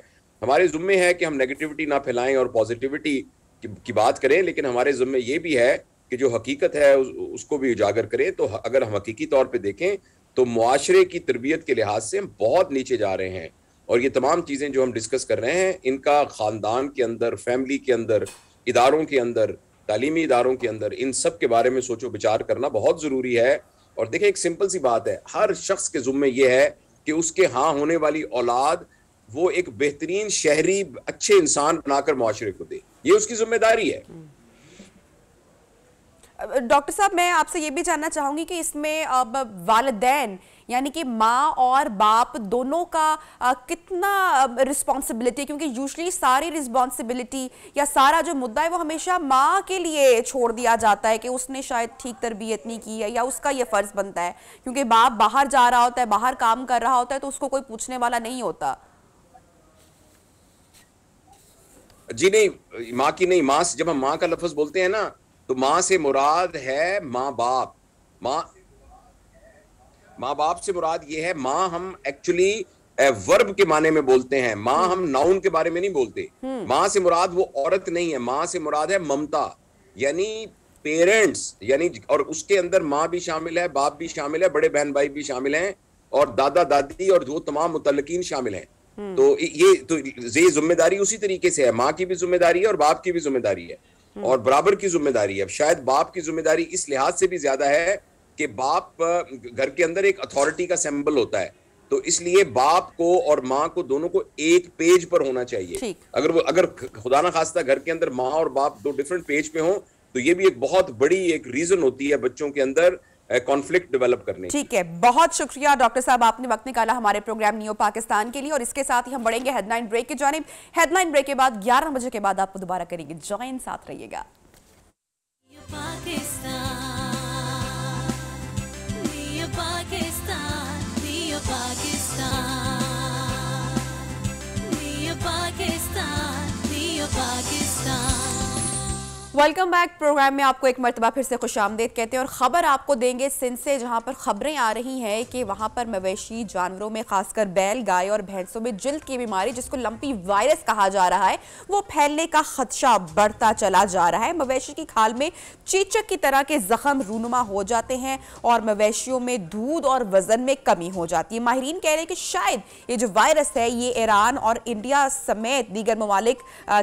हमारे ज़िम्मे है कि हम नेगेटिविटी ना फैलाएं और पॉजिटिविटी की बात करें, लेकिन हमारे ज़िम्मे ये भी है कि जो हकीकत है उसको भी उजागर करें। तो अगर हम हकीकी तौर पर देखें तो मुआशरे की तरबियत के लिहाज से हम बहुत नीचे जा रहे हैं। और ये तमाम चीज़ें जो हम डिस्कस कर रहे हैं, इनका ख़ानदान के अंदर, फैमिली के अंदर, इदारों के अंदर, तालीमी इदारों के अंदर, इन सब के बारे में सोचो विचार करना बहुत ज़रूरी है। और देखिए, एक सिंपल सी बात है, हर शख्स के ज़ुम्मे ये है कि उसके हाँ होने वाली औलाद वो एक बेहतरीन शहरी अच्छे इंसान बनाकर मुआशरे को दे, ये उसकी जिम्मेदारी है।
डॉक्टर साहब, मैं आपसे ये भी जानना चाहूंगी कि इसमें अब वालिदैन यानी कि माँ और बाप दोनों का कितना रिस्पॉन्सिबिलिटी, क्योंकि यूजुअली सारी रिस्पॉन्सिबिलिटी या सारा जो मुद्दा है वो हमेशा माँ के लिए छोड़ दिया जाता है कि उसने शायद ठीक तरबियत नहीं की है या उसका ये फर्ज बनता है, क्योंकि बाप बाहर जा रहा होता है, बाहर काम कर रहा होता है, तो उसको कोई पूछने वाला नहीं होता।
जी नहीं, माँ की नहीं, माँ, जब हम माँ का लफ्ज बोलते हैं ना, तो माँ से मुराद है माँ बाप। माँ बाप से मुराद ये है, माँ हम एक्चुअली वर्ब के माने में बोलते हैं, माँ हम नाउन के बारे में नहीं बोलते। माँ से मुराद वो औरत नहीं है, माँ से मुराद है ममता, यानी पेरेंट्स, यानी, और उसके अंदर माँ भी शामिल है, बाप भी शामिल है, बड़े बहन भाई भी शामिल हैं, और दादा दादी और वो तमाम मुतल्लिकीन शामिल हैं। तो ये जिम्मेदारी उसी तरीके से है, माँ की भी जिम्मेदारी है और बाप की भी जिम्मेदारी है, और बराबर की जिम्मेदारी है। शायद बाप की जिम्मेदारी इस लिहाज से भी ज्यादा है कि बाप घर के अंदर एक अथॉरिटी का सिंबल होता है, तो इसलिए बाप को और माँ को दोनों को एक पेज पर होना चाहिए। अगर खुदा ना खास्ता घर के अंदर माँ और बाप दो डिफरेंट पेज पे हों, तो ये भी एक बहुत बड़ी एक रीजन होती है बच्चों के अंदर कॉन्फ्लिक्ट डेवलप करने।
ठीक है, बहुत शुक्रिया डॉक्टर साहब, आपने वक्त निकाला हमारे प्रोग्राम नियो पाकिस्तान के लिए। और इसके साथ ही हम बढ़ेंगे हेडलाइन ब्रेक की जानिब। हेडलाइन ब्रेक के बाद 11 बजे के बाद आपको दोबारा करेंगे ज्वाइन, साथ रहिएगा। Welcome back. प्रोग्राम में आपको एक मरतबा फिर से खुशामदीद कहते हैं और ख़बर आपको देंगे सिंध से, जहां पर खबरें आ रही हैं कि वहां पर मवेशी जानवरों में खासकर बैल, गाय और भैंसों में जिल्द की बीमारी, जिसको लंपी वायरस कहा जा रहा है, वो फैलने का खदशा बढ़ता चला जा रहा है। मवेशी की खाल में चीचक की तरह के जख्म रूनुमा हो जाते हैं और मवेशियों में दूध और वजन में कमी हो जाती है। माहिरीन कह रहे हैं कि शायद ये जो वायरस है ये ईरान और इंडिया समेत दीगर ममालिक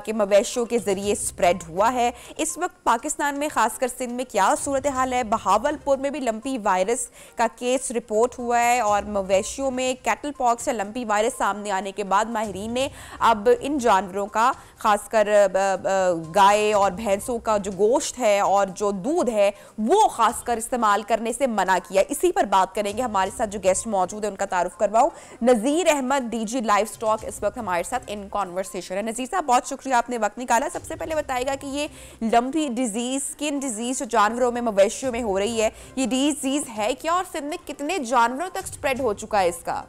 के मवेशियों के जरिए स्प्रेड हुआ है। इस वक्त पाकिस्तान में खासकर सिंध में क्या सूरत हाल है? बहावलपुर में भी लंपी वायरस का केस रिपोर्ट हुआ है और मवेशियों में कैटल पॉक्स या लंपी वायरस सामने आने के बाद माहिरीन ने अब इन जानवरों का, खासकर गाय और भैंसों का जो गोश्त है और जो दूध है वो खासकर इस्तेमाल करने से मना किया। इसी पर बात करेंगे। हमारे साथ जो गेस्ट मौजूद है उनका तारुफ करवाऊं। नज़ीर अहमद, डीजी लाइव स्टॉक, इस वक्त हमारे साथ इन कॉन्वर्सेशन है। नज़ीर साहब, बहुत शुक्रिया, आपने वक्त निकाला। सबसे पहले बताएगा कि ये लंपी डिजीज, स्किन डिजीज जो जानवरों में, मवेशियों में हो रही है, ये डिजीज है क्या और सिंध में कितने जानवरों तक स्प्रेड हो चुका है इसका?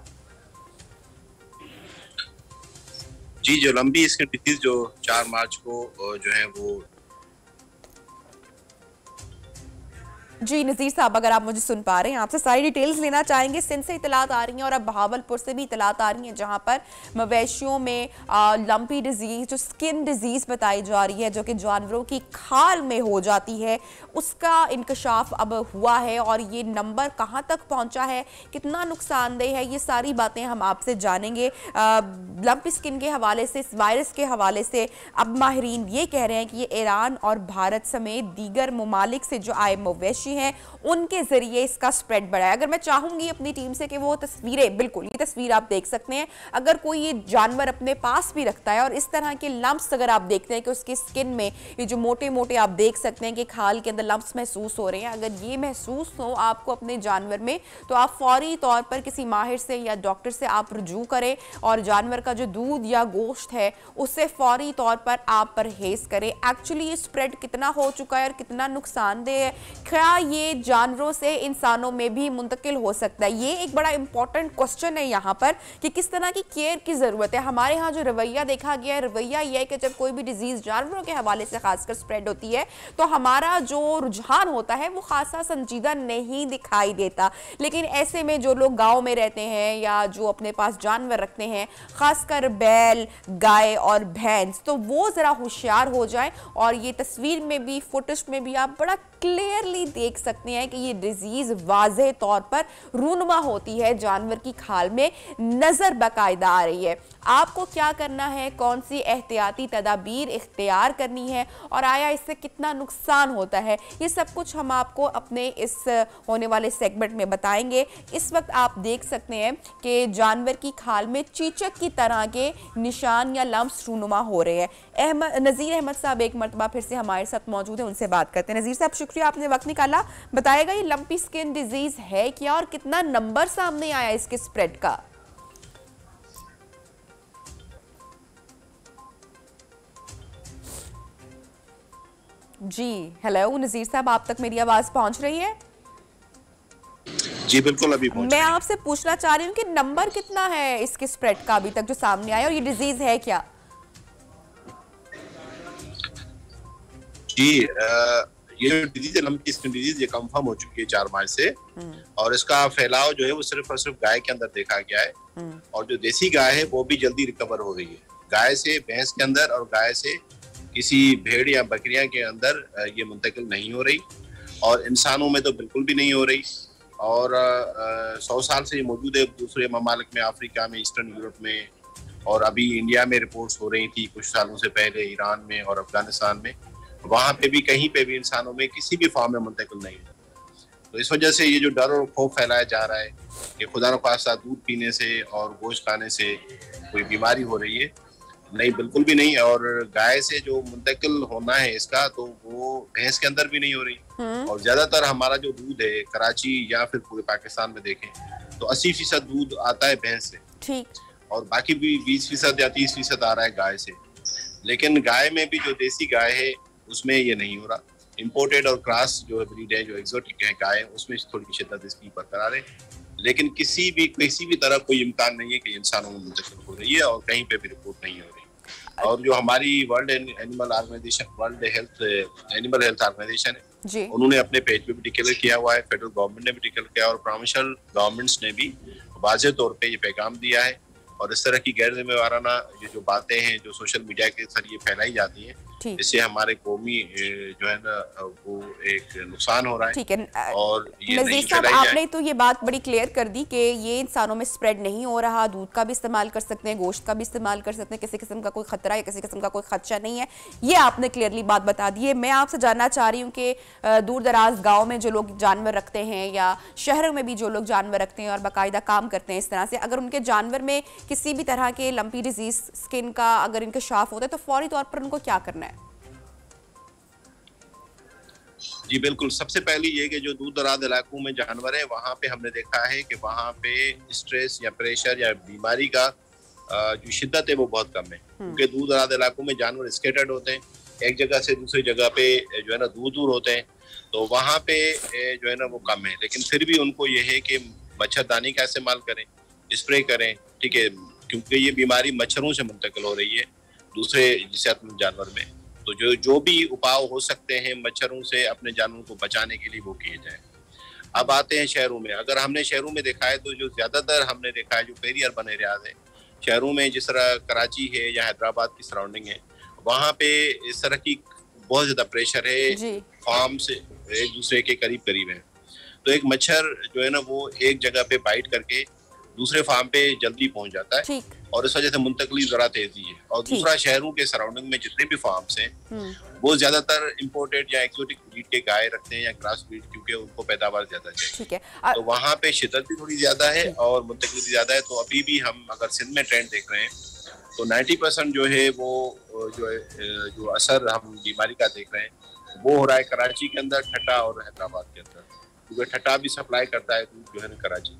जी, जो लंबी स्किन डिजीज जो 4 मार्च को जो है वो
जी नज़ीर साहब, अगर आप मुझे सुन पा रहे हैं, आपसे सारी डिटेल्स लेना चाहेंगे। सिंध से इतलात आ रही हैं और अब बहावलपुर से भी इतलात आ रही हैं, जहां पर मवेशियों में लंपी डिजीज जो स्किन डिजीज बताई जा रही है, जो कि जानवरों की खाल में हो जाती है, उसका इंकशाफ अब हुआ है। और ये नंबर कहां तक पहुंचा है, कितना नुकसानदेह है, ये सारी बातें हम आपसे जानेंगे। लंपी स्किन के हवाले से, इस वायरस के हवाले से अब माहिरीन ये कह रहे हैं कि ये ईरान और भारत समेत दीगर ममालिक से जो आए मवेशी हैं उनके जरिए इसका स्प्रेड बढ़ा है। अगर मैं चाहूंगी अपनी टीम से कि वो तस्वीरें, बिल्कुल ये तस्वीर आप देख सकते हैं, अगर कोई ये जानवर अपने पास भी रखता है और इस तरह के लम्प्स अगर आप देखते हैं कि उसकी स्किन में ये जो मोटे मोटे आप देख सकते हैं कि खाल के अंदर लम्प्स महसूस हो रहे हैं, अगर ये महसूस हो आपको अपने जानवर में, तो आप फौरी तौर पर किसी माहिर से या डॉक्टर से आप रुजू करें और जानवर का जो दूध या गोश्त है उससे फौरी तौर पर आप परहेज करें। एक्चुअली ये स्प्रेड कितना हो चुका है और कितना नुकसानदेह है, क्या ये जानवरों से इंसानों में भी मुंतकिल हो सकता है, ये एक बड़ा इंपॉर्टेंट क्वेश्चन है यहाँ पर कि किस तरह की केयर की जरूरत है। हमारे यहाँ जो रवैया देखा गया है, रवैया यह है कि जब कोई भी डिजीज जानवरों के हवाले से खासकर स्प्रेड होती है तो हमारा जो रुझान होता है वो खासा संजीदा नहीं दिखाई देता। लेकिन ऐसे में जो लोग गाँव में रहते हैं या जो अपने पास जानवर रखते हैं, खासकर बैल, गाय और भैंस, तो वो जरा होशियार हो जाए। और ये तस्वीर में भी, फुटेज में भी आप बड़ा क्लियरली देख सकते हैं कि ये डिजीज वाज़ेह तौर पर रूनुमा होती है, जानवर की खाल में नजर बाकायदा आ रही है। आपको क्या करना है, कौन सी एहतियाती तदाबीर इख्तियार करनी है और आया इससे कितना नुकसान होता है, ये सब कुछ हम आपको अपने इस होने वाले सेगमेंट में बताएंगे। इस वक्त आप देख सकते हैं कि जानवर की खाल में चीचक की तरह के निशान या लम्प्स रूनुमा हो रहे हैं। नज़ीर अहमद साहब एक मरतबा फिर से हमारे साथ मौजूद है, उनसे बात करते हैं। नज़ीर साहब शुक्रिया, आपने वक्त निकाला। बताएगा ये लंपी स्किन डिजीज है क्या और कितना नंबर सामने आया इसके स्प्रेड का? जी हेलो नज़ीर साहब, आप तक मेरी आवाज पहुंच रही है?
जी बिल्कुल अभी पहुंच।
मैं आपसे पूछना चाह रही हूँ कि नंबर कितना है इसके स्प्रेड का अभी तक जो सामने आया और ये डिजीज है क्या?
जी ये जो डिजीज है, लंपी स्किन डिजीज, ये कंफर्म हो चुकी है 4 मार्च से। और इसका फैलाव जो है वो सिर्फ और सिर्फ गाय के अंदर देखा गया है। और जो देसी गाय है वो भी जल्दी रिकवर हो रही है। गाय से भैंस के अंदर और गाय से किसी भेड़ या बकरियां के अंदर ये मुंतकिल नहीं हो रही और इंसानों में तो बिल्कुल भी नहीं हो रही। और 100 साल से ये मौजूद है दूसरे ममालिक में, अफ्रीका में, ईस्टर्न यूरोप में, और अभी इंडिया में रिपोर्ट्स हो रही थी कुछ सालों से पहले, ईरान में और अफगानिस्तान में। वहां पे भी, कहीं पे भी इंसानों में किसी भी फॉर्म में मुंतकिल नहीं है। तो इस वजह से ये जो डर और खौफ फैलाया जा रहा है कि खुदा न खास्ता दूध पीने से और गोश्त खाने से कोई बीमारी हो रही है, नहीं, बिल्कुल भी नहीं। और गाय से जो मुंतकिल होना है इसका, तो वो भैंस के अंदर भी नहीं हो रही। और ज्यादातर हमारा जो दूध है कराची या फिर पूरे पाकिस्तान में देखें तो 80% दूध आता है भैंस से, ठीक, और बाकी भी 20% या 30% आ रहा है गाय से। लेकिन गाय में भी जो देसी गाय है उसमें ये नहीं हो रहा। इंपोर्टेड और क्रॉस जो ब्रीड है, जो एक्सोटिक है गाय, उसमें थोड़ी शिद्दत इसकी बरकरार है। लेकिन किसी भी तरह कोई इम्कान नहीं है कि इंसानों में मुंतकिल हो रही है और कहीं पे भी रिपोर्ट नहीं हो रही। और जो हमारी world animal organisation, world animal health organisation है, उन्होंने अपने पेज पे भी डिक्लेयर किया हुआ है, फेडरल गवर्नमेंट ने भी डिक्लेयर किया और प्रोविंशियल गवर्नमेंट्स ने भी वाज़ेह तौर पे ये पैगाम दिया है। और इस तरह की गैर जिम्मेवाराना ये जो बातें हैं जो सोशल मीडिया के जरिए फैलाई जाती हैं, इससे हमारे कौमी जो है ना वो एक नुकसान हो रहा है। ठीक है, और नज़ीर साहब
आपने तो ये बात बड़ी क्लियर कर दी कि ये इंसानों में स्प्रेड नहीं हो रहा, दूध का भी इस्तेमाल कर सकते हैं, गोश्त का भी इस्तेमाल कर सकते हैं, किसी किस्म का कोई खतरा या किसी किस्म का कोई खदशा नहीं है, ये आपने क्लियरली बात बता दी है। मैं आपसे जानना चाह रही हूँ कि दूर दराज गाँव में जो लोग जानवर रखते हैं या शहरों में भी जो लोग जानवर रखते हैं और बाकायदा काम करते हैं इस तरह से, अगर उनके जानवर में किसी भी तरह के लंपी डिजीज स्किन का अगर इंकशाफ होता है तो फौरी तौर पर उनको क्या करना है?
जी बिल्कुल, सबसे पहले ये कि जो दूर दराज इलाकों में जानवर है वहाँ पे हमने देखा है कि वहाँ पे स्ट्रेस या प्रेशर या बीमारी का जो शिद्दत है वो बहुत कम है, क्योंकि दूर दराज इलाकों में जानवर स्कैटर्ड होते हैं एक जगह से दूसरी जगह पे जो है ना दूर दूर होते हैं, तो वहाँ पे जो है ना वो कम है। लेकिन फिर भी उनको ये है कि मच्छरदानी का इस्तेमाल करें, स्प्रे करें, ठीक है, क्योंकि ये बीमारी मच्छरों से मुंतकिल हो रही है दूसरे सेहतमंद जानवर में। तो जो भी उपाय हो सकते हैं मच्छरों से अपने जानवरों को बचाने के लिए वो किए जाए। अब आते हैं शहरों में। अगर हमने शहरों में देखा है तो जो ज्यादातर हमने देखा है जो पेरी अर्बन एरियाज है शहरों में, जिस तरह कराची है या हैदराबाद की सराउंडिंग है, वहाँ पे इस तरह की बहुत ज्यादा प्रेशर है, फार्म से एक दूसरे के करीब करीब है, तो एक मच्छर जो है ना वो एक जगह पे बाइट करके दूसरे फार्म पे जल्दी पहुंच जाता है और इस वजह से मुंतकली जरा तेजी है। और दूसरा, शहरों के सराउंडिंग में जितने भी फार्म्स हैं वो ज्यादातर इंपोर्टेड या एक्सोटिक ब्रीड के गाय रखते हैं या क्रॉस ब्रीड, क्योंकि उनको पैदावार ज्यादा चाहिए। तो वहाँ पे शिद्दत भी थोड़ी ज्यादा है और मुंतकली भी ज्यादा है। तो अभी भी हम अगर सिंध में ट्रेंड देख रहे हैं तो 90% जो है वो जो असर हम बीमारी का देख रहे हैं वो हो रहा है कराची के अंदर, ठट्टा और हैदराबाद के अंदर, क्योंकि ठट्टा भी सप्लाई करता है जो है ना कराची,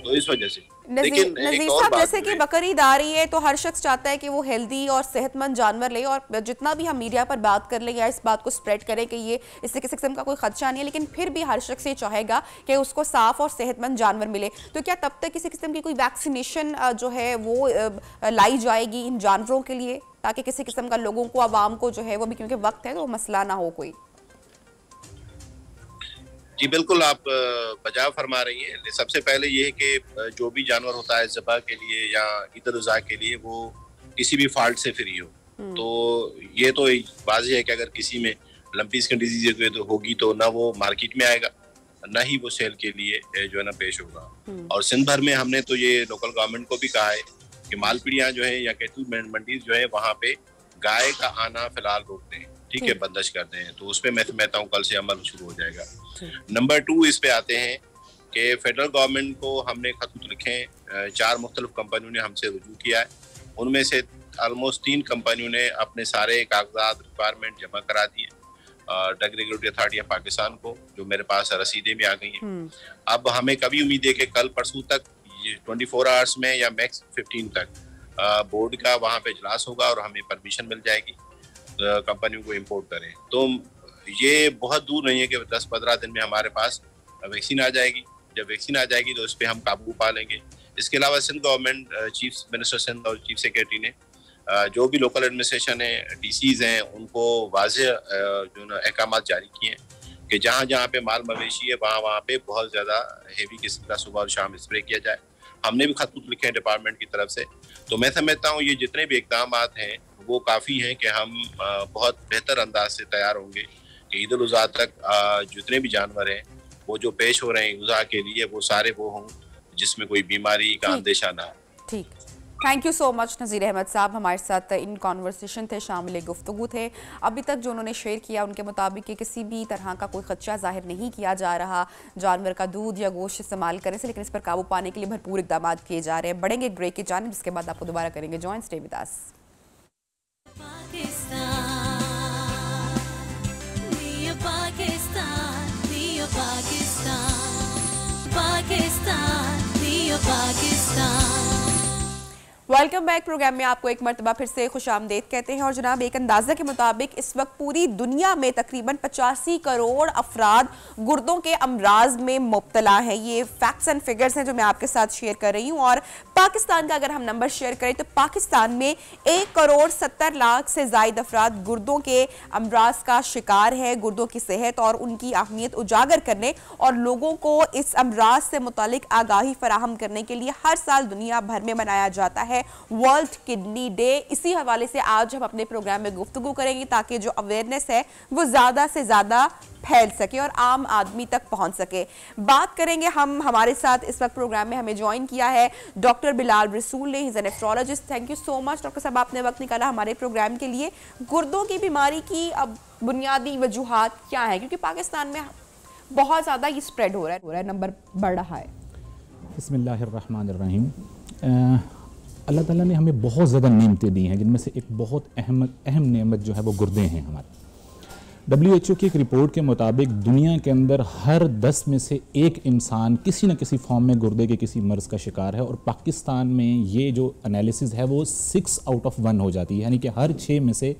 तो इस वजह से। लेकिन
नज़ीर साहब, जैसे कि बकरीद आ रही है तो हर शख्स चाहता है कि वो हेल्दी और सेहतमंद जानवर ले, और जितना भी हम मीडिया पर बात कर लें या इस बात को स्प्रेड करें कि ये इससे किसी किस्म का कोई खदशा नहीं है, लेकिन फिर भी हर शख्स ये चाहेगा कि उसको साफ और सेहतमंद जानवर मिले। तो क्या तब तक किसी किस्म की कोई वैक्सीनेशन जो है वो लाई जाएगी इन जानवरों के लिए, ताकि किसी किस्म का लोगों को, आवाम को जो है वो भी, क्योंकि वक्त है तो मसला ना हो कोई?
जी बिल्कुल, आप बजाय फरमा रही हैं। सबसे पहले ये है कि जो भी जानवर होता है ज़बह के लिए या ईद उज़ा के लिए वो किसी भी फॉल्ट से फ्री हो। तो ये तो वाज़ेह है कि अगर किसी में लंपी स्किन डिजीज होगी तो ना वो मार्केट में आएगा, ना ही वो सेल के लिए जो है ना पेश होगा। और सिंध भर में हमने तो ये लोकल गवर्नमेंट को भी कहा है कि मालपीड़ियाँ जो है या कैटल मंडीज जो है वहाँ पे गाय का आना फिलहाल रोक दें, ठीक है, बंदिश करते हैं। तो उस पर मैं समझता हूँ कल से अमल शुरू हो जाएगा। नंबर 2 इस पे आते हैं कि फेडरल गवर्नमेंट को हमने खतूत लिखे, 4 मुख्तलिफ कंपनियों ने हमसे रुजू किया है, उनमें से ऑलमोस्ट 3 कंपनियों ने अपने सारे कागजात रिक्वायरमेंट जमा करा दिए drug regulatory authority of Pakistan को, जो मेरे पास रसीदें भी आ गई हैं। अब हमें कभी उम्मीद है कि कल परसों तक 24 आवर्स में या मैक्स 15 तक बोर्ड का वहाँ पे इजलास होगा और हमें परमिशन मिल जाएगी कंपनियों को इंपोर्ट करें। तो ये बहुत दूर नहीं है कि 10-15 दिन में हमारे पास वैक्सीन आ जाएगी। जब वैक्सीन आ जाएगी तो उस पर हम काबू पा लेंगे। इसके अलावा Sindh government, chief minister Sindh और चीफ सेक्रेटरी ने जो भी लोकल एडमिनिस्ट्रेशन है, डीसीज हैं, उनको वाज़ेह जो ना अहकाम जारी किए हैं कि जहाँ जहाँ पे माल मवेशी है वहाँ पे बहुत ज़्यादा हेवी किस्म का सुबह और शाम स्प्रे किया जाए। हमने भी खतूत लिखे हैं डिपार्टमेंट की तरफ से। तो मैं समझता हूँ ये जितने भी इक़दाम हैं वो काफ़ी हैं कि हम बहुत बेहतर अंदाज से तैयार होंगे कि ईद उल अज़हा तक जितने भी जानवर हैं वो जो पेश हो रहे हैं उज़हा के लिए वो सारे वो हों जिसमें कोई बीमारी का अंदेशा ना हो।
ठीक, थैंक यू सो मच नज़ीर अहमद साहब, हमारे साथ इन कॉन्वर्सेशन थे, शामिल गुफ्तगू थे। अभी तक जो उन्होंने शेयर किया उनके मुताबिक कि किसी भी तरह का कोई खदशा जाहिर नहीं किया जा रहा जानवर का दूध या गोश्त इस्तेमाल करने से, लेकिन इस पर काबू पाने के लिए भरपूर इक़दाम किए जा रहे हैं। बढ़ेंगे एक ब्रेक की जानिब, जिसके बाद आपको दोबारा करेंगे join. Stay with us. Welcome back. Programme में आपको एक मरतबा फिर से खुशामदीद कहते हैं। और जनाब, एक अंदाज़ा के मुताबिक इस वक्त पूरी दुनिया में तकरीबन 85 करोड़ अफराद गुर्दों के अमराज में मुब्तला हैं। ये फैक्ट्स एंड फिगर्स हैं जो मैं आपके साथ शेयर कर रही हूँ। और पाकिस्तान का अगर हम नंबर शेयर करें तो पाकिस्तान में 1 करोड़ 70 लाख से ज़ायद अफराद गुर्दों के अमराज का शिकार है। गुर्दों की सेहत और उनकी अहमियत उजागर करने और लोगों को इस अमराज से मुतालिक आगाही फराहम करने के लिए हर साल दुनिया भर में मनाया जाता है वर्ल्ड किडनी डे। इसी हवाले से आज हम अपने प्रोग्राम में गुफ्तगू करेंगे ताकि जो अवेयरनेस है वो ज़्यादा से ज़्यादा फैल सके और आम आदमी तक पहुंच सके। बात करेंगे हम, हमारे साथ इस वक्त प्रोग्राम में हमें ज्वाइन किया है डॉक्टर बिलाल रसूल ने, he is an nephrologist. Thank you so much doctor साहब, आपने वक्त निकाला हमारे प्रोग्राम के लिए। गुर्दों की बीमारी की अब बुनियादी वजूहात क्या है, क्योंकि पाकिस्तान में बहुत ज़्यादा ये स्प्रेड हो रहा है, नंबर बढ़ रहा है।
बिस्मिल्लाहिर्रहमानिर्रहीम। अल्लाह ताला ने हमें बहुत ज़्यादा नेमतें दी हैं, जिनमें से एक बहुत अहम नेमत जो है वो गुर्दे हैं हमारे। WHO की एक रिपोर्ट के मुताबिक दुनिया के अंदर हर 10 में से एक इंसान किसी न किसी फॉर्म में गुर्दे के किसी मर्ज़ का शिकार है, और पाकिस्तान में ये जो एनालिसिस है वो 6 आउट ऑफ 1 हो जाती है, यानी कि हर 6 में से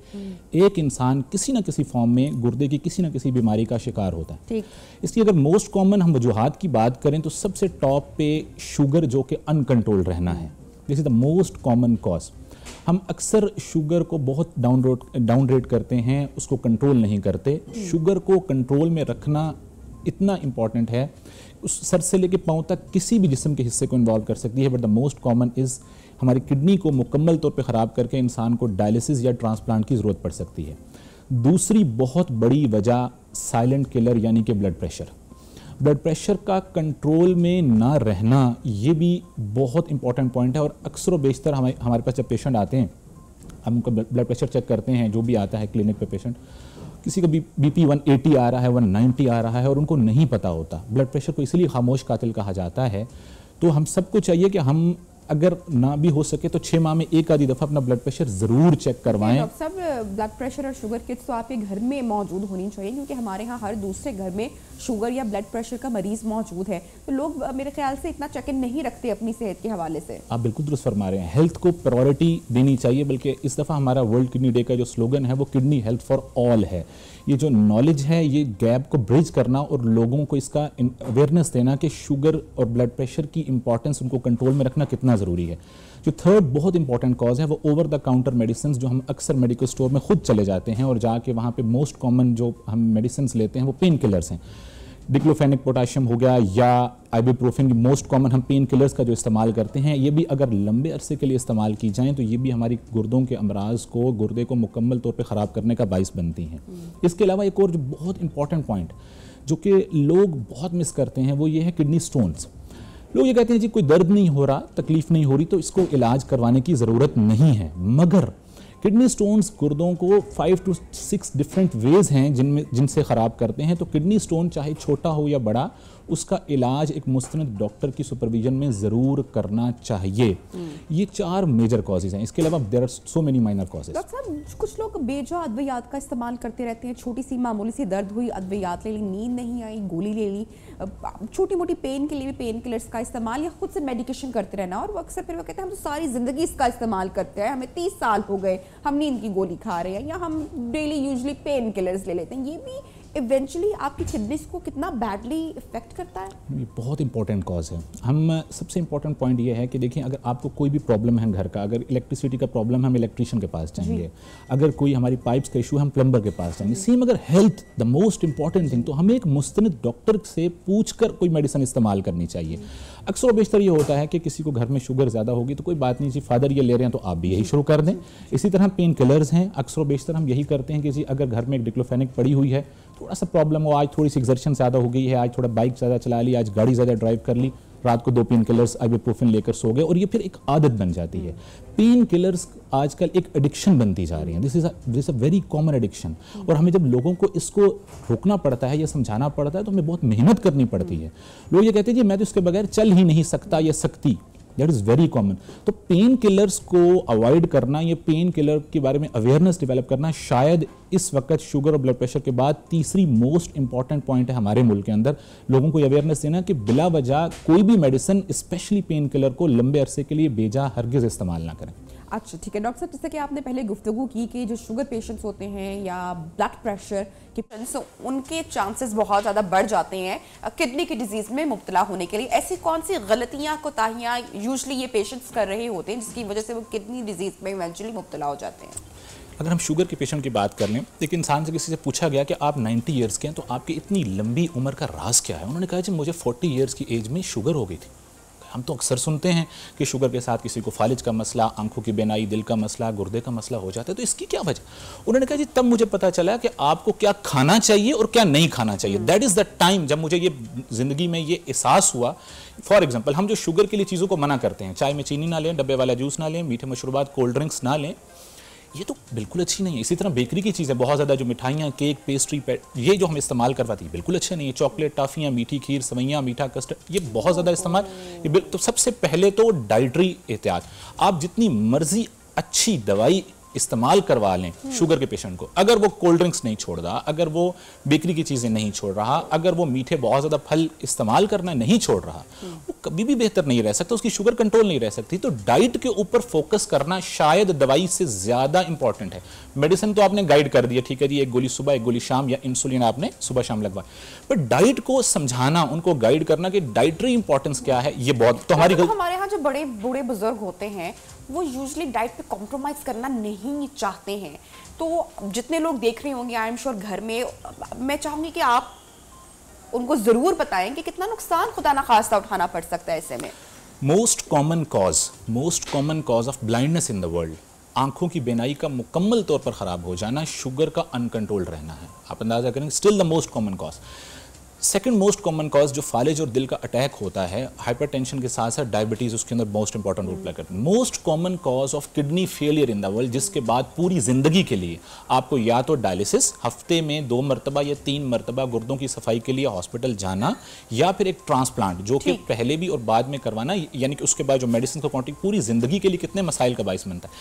एक इंसान किसी न किसी फॉर्म में गुर्दे की किसी न किसी बीमारी का शिकार होता है।
ठीक।
इसलिए अगर मोस्ट कॉमन हम वजूहात की बात करें तो सबसे टॉप पे शुगर जो कि अनकंट्रोल्ड रहना है, this is the most common cause. हम अक्सर शुगर को बहुत डाउन रेट करते हैं, उसको कंट्रोल नहीं करते। शुगर को कंट्रोल में रखना इतना इंपॉर्टेंट है, उस सर से लेके पांव तक किसी भी जिस्म के हिस्से को इन्वॉल्व कर सकती है, but the most common is हमारी किडनी को मुकम्मल तौर पे ख़राब करके इंसान को डायलिसिस या ट्रांसप्लांट की ज़रूरत पड़ सकती है। दूसरी बहुत बड़ी वजह साइलेंट किलर यानी कि ब्लड प्रेशर। ब्लड प्रेशर का कंट्रोल में ना रहना ये भी बहुत इंपॉर्टेंट पॉइंट है, और अक्सर व बेशतर हमारे पास जब पेशेंट आते हैं, हम उनका ब्लड प्रेशर चेक करते हैं, जो भी आता है क्लिनिक पे पेशेंट, किसी का BP 180 आ रहा है, 190 आ रहा है, और उनको नहीं पता होता। ब्लड प्रेशर को इसलिए खामोश कातिल कहा जाता है। तो हम सबको चाहिए कि हम अगर ना भी हो सके तो 6 माह में एक आधी दफ़ा अपना ब्लड प्रेशर ज़रूर चेक करवाएं।
डॉक्टर साहब, ब्लड प्रेशर और शुगर किट्स तो आपके घर में मौजूद होनी चाहिए, क्योंकि हमारे यहाँ हर दूसरे घर में शुगर या ब्लड प्रेशर का मरीज मौजूद है, तो लोग मेरे ख्याल से इतना चेक इन नहीं रखते अपनी सेहत के हवाले से।
आप बिल्कुल दुरुस्त फरमा रहे हैं, हेल्थ को प्रायोरिटी देनी चाहिए, बल्कि इस दफ़ा हमारा वर्ल्ड किडनी डे का जो स्लोगन है वो किडनी हेल्थ फॉर ऑल है। ये जो नॉलेज है, ये गैप को ब्रिज करना और लोगों को इसका अवेयरनेस देना कि शुगर और ब्लड प्रेशर की इंपॉर्टेंस, उनको कंट्रोल में रखना कितना ज़रूरी है। जो थर्ड बहुत इंपॉर्टेंट कॉज है वो ओवर द काउंटर मेडिसिन, जो हम अक्सर मेडिकल स्टोर में खुद चले जाते हैं और जाके वहाँ पे मोस्ट कॉमन जो हम मेडिसिन लेते हैं वो पेन किलर्स हैं। डिक्लोफेनिक पोटाशियम हो गया या आइबुप्रोफेन, मोस्ट कॉमन हम पेन किलर्स का जो इस्तेमाल करते हैं, ये भी अगर लंबे अरसे के लिए इस्तेमाल की जाएँ तो ये भी हमारी गुर्दों के अमराज को, गुर्दे को मुकम्मल तौर पे ख़राब करने का बाइस बनती हैं। इसके अलावा एक और जो बहुत इंपॉर्टेंट पॉइंट जो कि लोग बहुत मिस करते हैं वो ये है किडनी स्टोन्स। लोग ये कहते हैं जी कोई दर्द नहीं हो रहा, तकलीफ नहीं हो रही, तो इसको इलाज करवाने की ज़रूरत नहीं है, मगर किडनी स्टोन्स गुर्दों को 5 to 6 डिफरेंट वेज हैं जिनसे ख़राब करते हैं। तो किडनी स्टोन चाहे छोटा हो या बड़ा, उसका इलाज एक मुस्तनद डॉक्टर की सुपरविजन में ज़रूर करना चाहिए। ये 4 मेजर कॉजेज़ हैं, इसके अलावा there are so many minor causes.
Doctor साहब, कुछ लोग बेजा अद्वियात का इस्तेमाल करते रहते हैं, छोटी सी मामूली सी दर्द हुई, अद्वियात ले ली, नींद नहीं आई, गोली ले ली, छोटी मोटी पेन के लिए भी पेन किलर्स का इस्तेमाल या खुद से मेडिकेशन करते रहना, और वो अक्सर फिर वो कहते हैं हम तो सारी ज़िंदगी इसका इस्तेमाल करते हैं, हमें 30 साल हो गए, हम नींद की गोली खा रहे हैं या हम डेली यूजली पेन किलर्स ले लेते हैं। ये भी इवेंचुअली आपकी किडनीज को कितना बैडली इफेक्ट करता है?
ये बहुत इंपॉर्टेंट कॉज है। हम सबसे इंपॉर्टेंट पॉइंट ये है कि देखिए, अगर आपको कोई भी प्रॉब्लम है घर का, अगर इलेक्ट्रिसिटी का प्रॉब्लम है हम इलेक्ट्रिशियन के पास जाएंगे, अगर कोई हमारी पाइप्स का इशू है हम प्लम्बर के पास जाएंगे। सेम अगर health the most important thing, तो हमें एक मुस्तनद डॉक्टर से पूछकर कोई मेडिसिन इस्तेमाल करनी चाहिए। अक्सर बेशतर ये होता है कि किसी को घर में शुगर ज़्यादा होगी तो कोई बात नहीं जी, फादर ये ले रहे हैं तो आप भी यही शुरू कर दें। इसी तरह पेन किलर्स हैं, अक्सर बेशतर हम यही करते हैं कि जी अगर घर में एक डिक्लोफेनिक पड़ी हुई है, थोड़ा सा प्रॉब्लम हो, आज थोड़ी सी एक्सर्शन ज़्यादा हो गई है, आज थोड़ा बाइक ज़्यादा चला ली, आज गाड़ी ज़्यादा ड्राइव कर ली, रात को 2 पेन किलर्स आइबुप्रोफेन लेकर सो गए, और ये फिर एक आदत बन जाती है। पेन किलर्स आजकल एक एडिक्शन बनती जा रही है, this is a very common addiction, और हमें जब लोगों को इसको रोकना पड़ता है या समझाना पड़ता है तो हमें बहुत मेहनत करनी पड़ती है। लोग ये कहते हैं जी मैं तो इसके बगैर चल ही नहीं सकता या सकती, दैट इज़ वेरी कॉमन। तो पेन किलर्स को अवॉइड करना, ये पेन किलर के बारे में अवेयरनेस डेवलप करना शायद इस वक्त शुगर और ब्लड प्रेशर के बाद तीसरी मोस्ट इंपॉर्टेंट पॉइंट है हमारे मुल्क के अंदर। लोगों को अवेयरनेस देना कि बिला वजह कोई भी मेडिसिन, स्पेशली पेन किलर को लंबे अरसे के लिए बेजा हरगिज़ इस्तेमाल ना करें।
अच्छा ठीक है डॉक्टर साहब, जैसे कि आपने पहले गुफ्तगू की कि जो शुगर पेशेंट्स होते हैं या ब्लड प्रेशर के पेशेंट्स, उनके चांसेस बहुत ज़्यादा बढ़ जाते हैं किडनी की डिजीज़ में मुब्तला होने के लिए। ऐसी कौन सी गलतियाँ, कोताहियाँ यूजुअली ये पेशेंट्स कर रहे होते हैं जिसकी वजह से वो किडनी डिजीज़ में इवेंचुअली मुब्तला हो जाते हैं?
अगर हम शुगर के पेशेंट की बात कर लें, एक इंसान से किसी से पूछा गया कि आप 90 ईयर्स के हैं तो आपकी इतनी लंबी उम्र का राज क्या है? उन्होंने कहा जी मुझे 40 ईयर्स की एज में शुगर हो गई थी। हम तो अक्सर सुनते हैं कि शुगर के साथ किसी को फालिज का मसला, आंखों की बेनाई, दिल का मसला, गुर्दे का मसला हो जाता है, तो इसकी क्या वजह? उन्होंने कहा जी तब मुझे पता चला कि आपको क्या खाना चाहिए और क्या नहीं खाना चाहिए। दैट इज़ द टाइम जब मुझे ये ज़िंदगी में ये एहसास हुआ। फॉर एग्जाम्पल, हम जो शुगर के लिए चीज़ों को मना करते हैं, चाय में चीनी ना लें, डब्बे वाला जूस ना लें, मीठे मशरूबात, कोल्ड ड्रिंक्स ना लें, ये तो बिल्कुल अच्छी नहीं है। इसी तरह बेकरी की चीज़ें बहुत ज़्यादा, जो मिठाइयाँ, केक, पेस्ट्री, ये जो हम इस्तेमाल करवाती है बिल्कुल अच्छे नहीं है। चॉकलेट, टाफ़ियाँ, मीठी खीर, सवैयाँ, मीठा कस्टर्ड, ये बहुत ज़्यादा इस्तेमाल, तो सबसे पहले तो डाइटरी एहतियात। आप जितनी मर्जी अच्छी दवाई इस्तेमाल करवा लें शुगर के पेशेंट को, अगर वो कोल्ड ड्रिंक्स नहीं छोड़ रहा, अगर वो बेकरी की चीज़ें नहीं छोड़ रहा, अगर वो मीठे बहुत ज़्यादा फल इस्तेमाल करना नहीं छोड़ रहा, वो कभी भी बेहतर नहीं रह सकता, उसकी शुगर कंट्रोल नहीं रह सकती। तो डाइट के ऊपर फोकस करना शायद दवाई से ज़्यादा इंपॉर्टेंट है। मेडिसिन तो आपने गाइड कर दिया, ठीक है जी, एक गोली सुबह एक गोली शाम, या इंसुलिन आपने सुबह शाम लगवा, पर डाइट को समझाना, उनको गाइड करना कि डाइटरी इंपॉर्टेंस क्या है, ये बहुत तो हमारे
यहाँ जो बड़े बूढ़े बुजुर्ग होते हैं वो यूजुअली डाइट पे कॉम्प्रोमाइज करना नहीं चाहते हैं। तो जितने लोग देख रहे होंगे आई एम श्योर घर में, मैं चाहूंगी कि आप उनको जरूर बताएं कि कितना नुकसान खुदा ना खास्ता उठाना पड़ सकता है ऐसे में।
Most common cause of blindness in the world, आंखों की बेनाई का मुकम्मल तौर पर खराब हो जाना, शुगर का अनकंट्रोल्ड रहना है। आप अंदाजा करेंगे, still the most common cause. Second most common cause जो फालिज और दिल का अटैक होता है, हाइपरटेंशन के साथ साथ डायबिटीज उसके अंदर मोस्ट इंपॉर्टेंट रोल प्ले करते हैं। Most common cause of kidney failure in the world, जिसके बाद पूरी जिंदगी के लिए आपको या तो डायलिसिस, हफ्ते में 2 मरतबा या 3 मरतबा गुर्दों की सफाई के लिए हॉस्पिटल जाना, या फिर एक ट्रांसप्लांट जो कि पहले भी और बाद में करवाना, यानी कि उसके बाद जो मेडिसिन का क्वांटिटी पूरी जिंदगी के लिए कितने मसाइल का बाइस बनता है।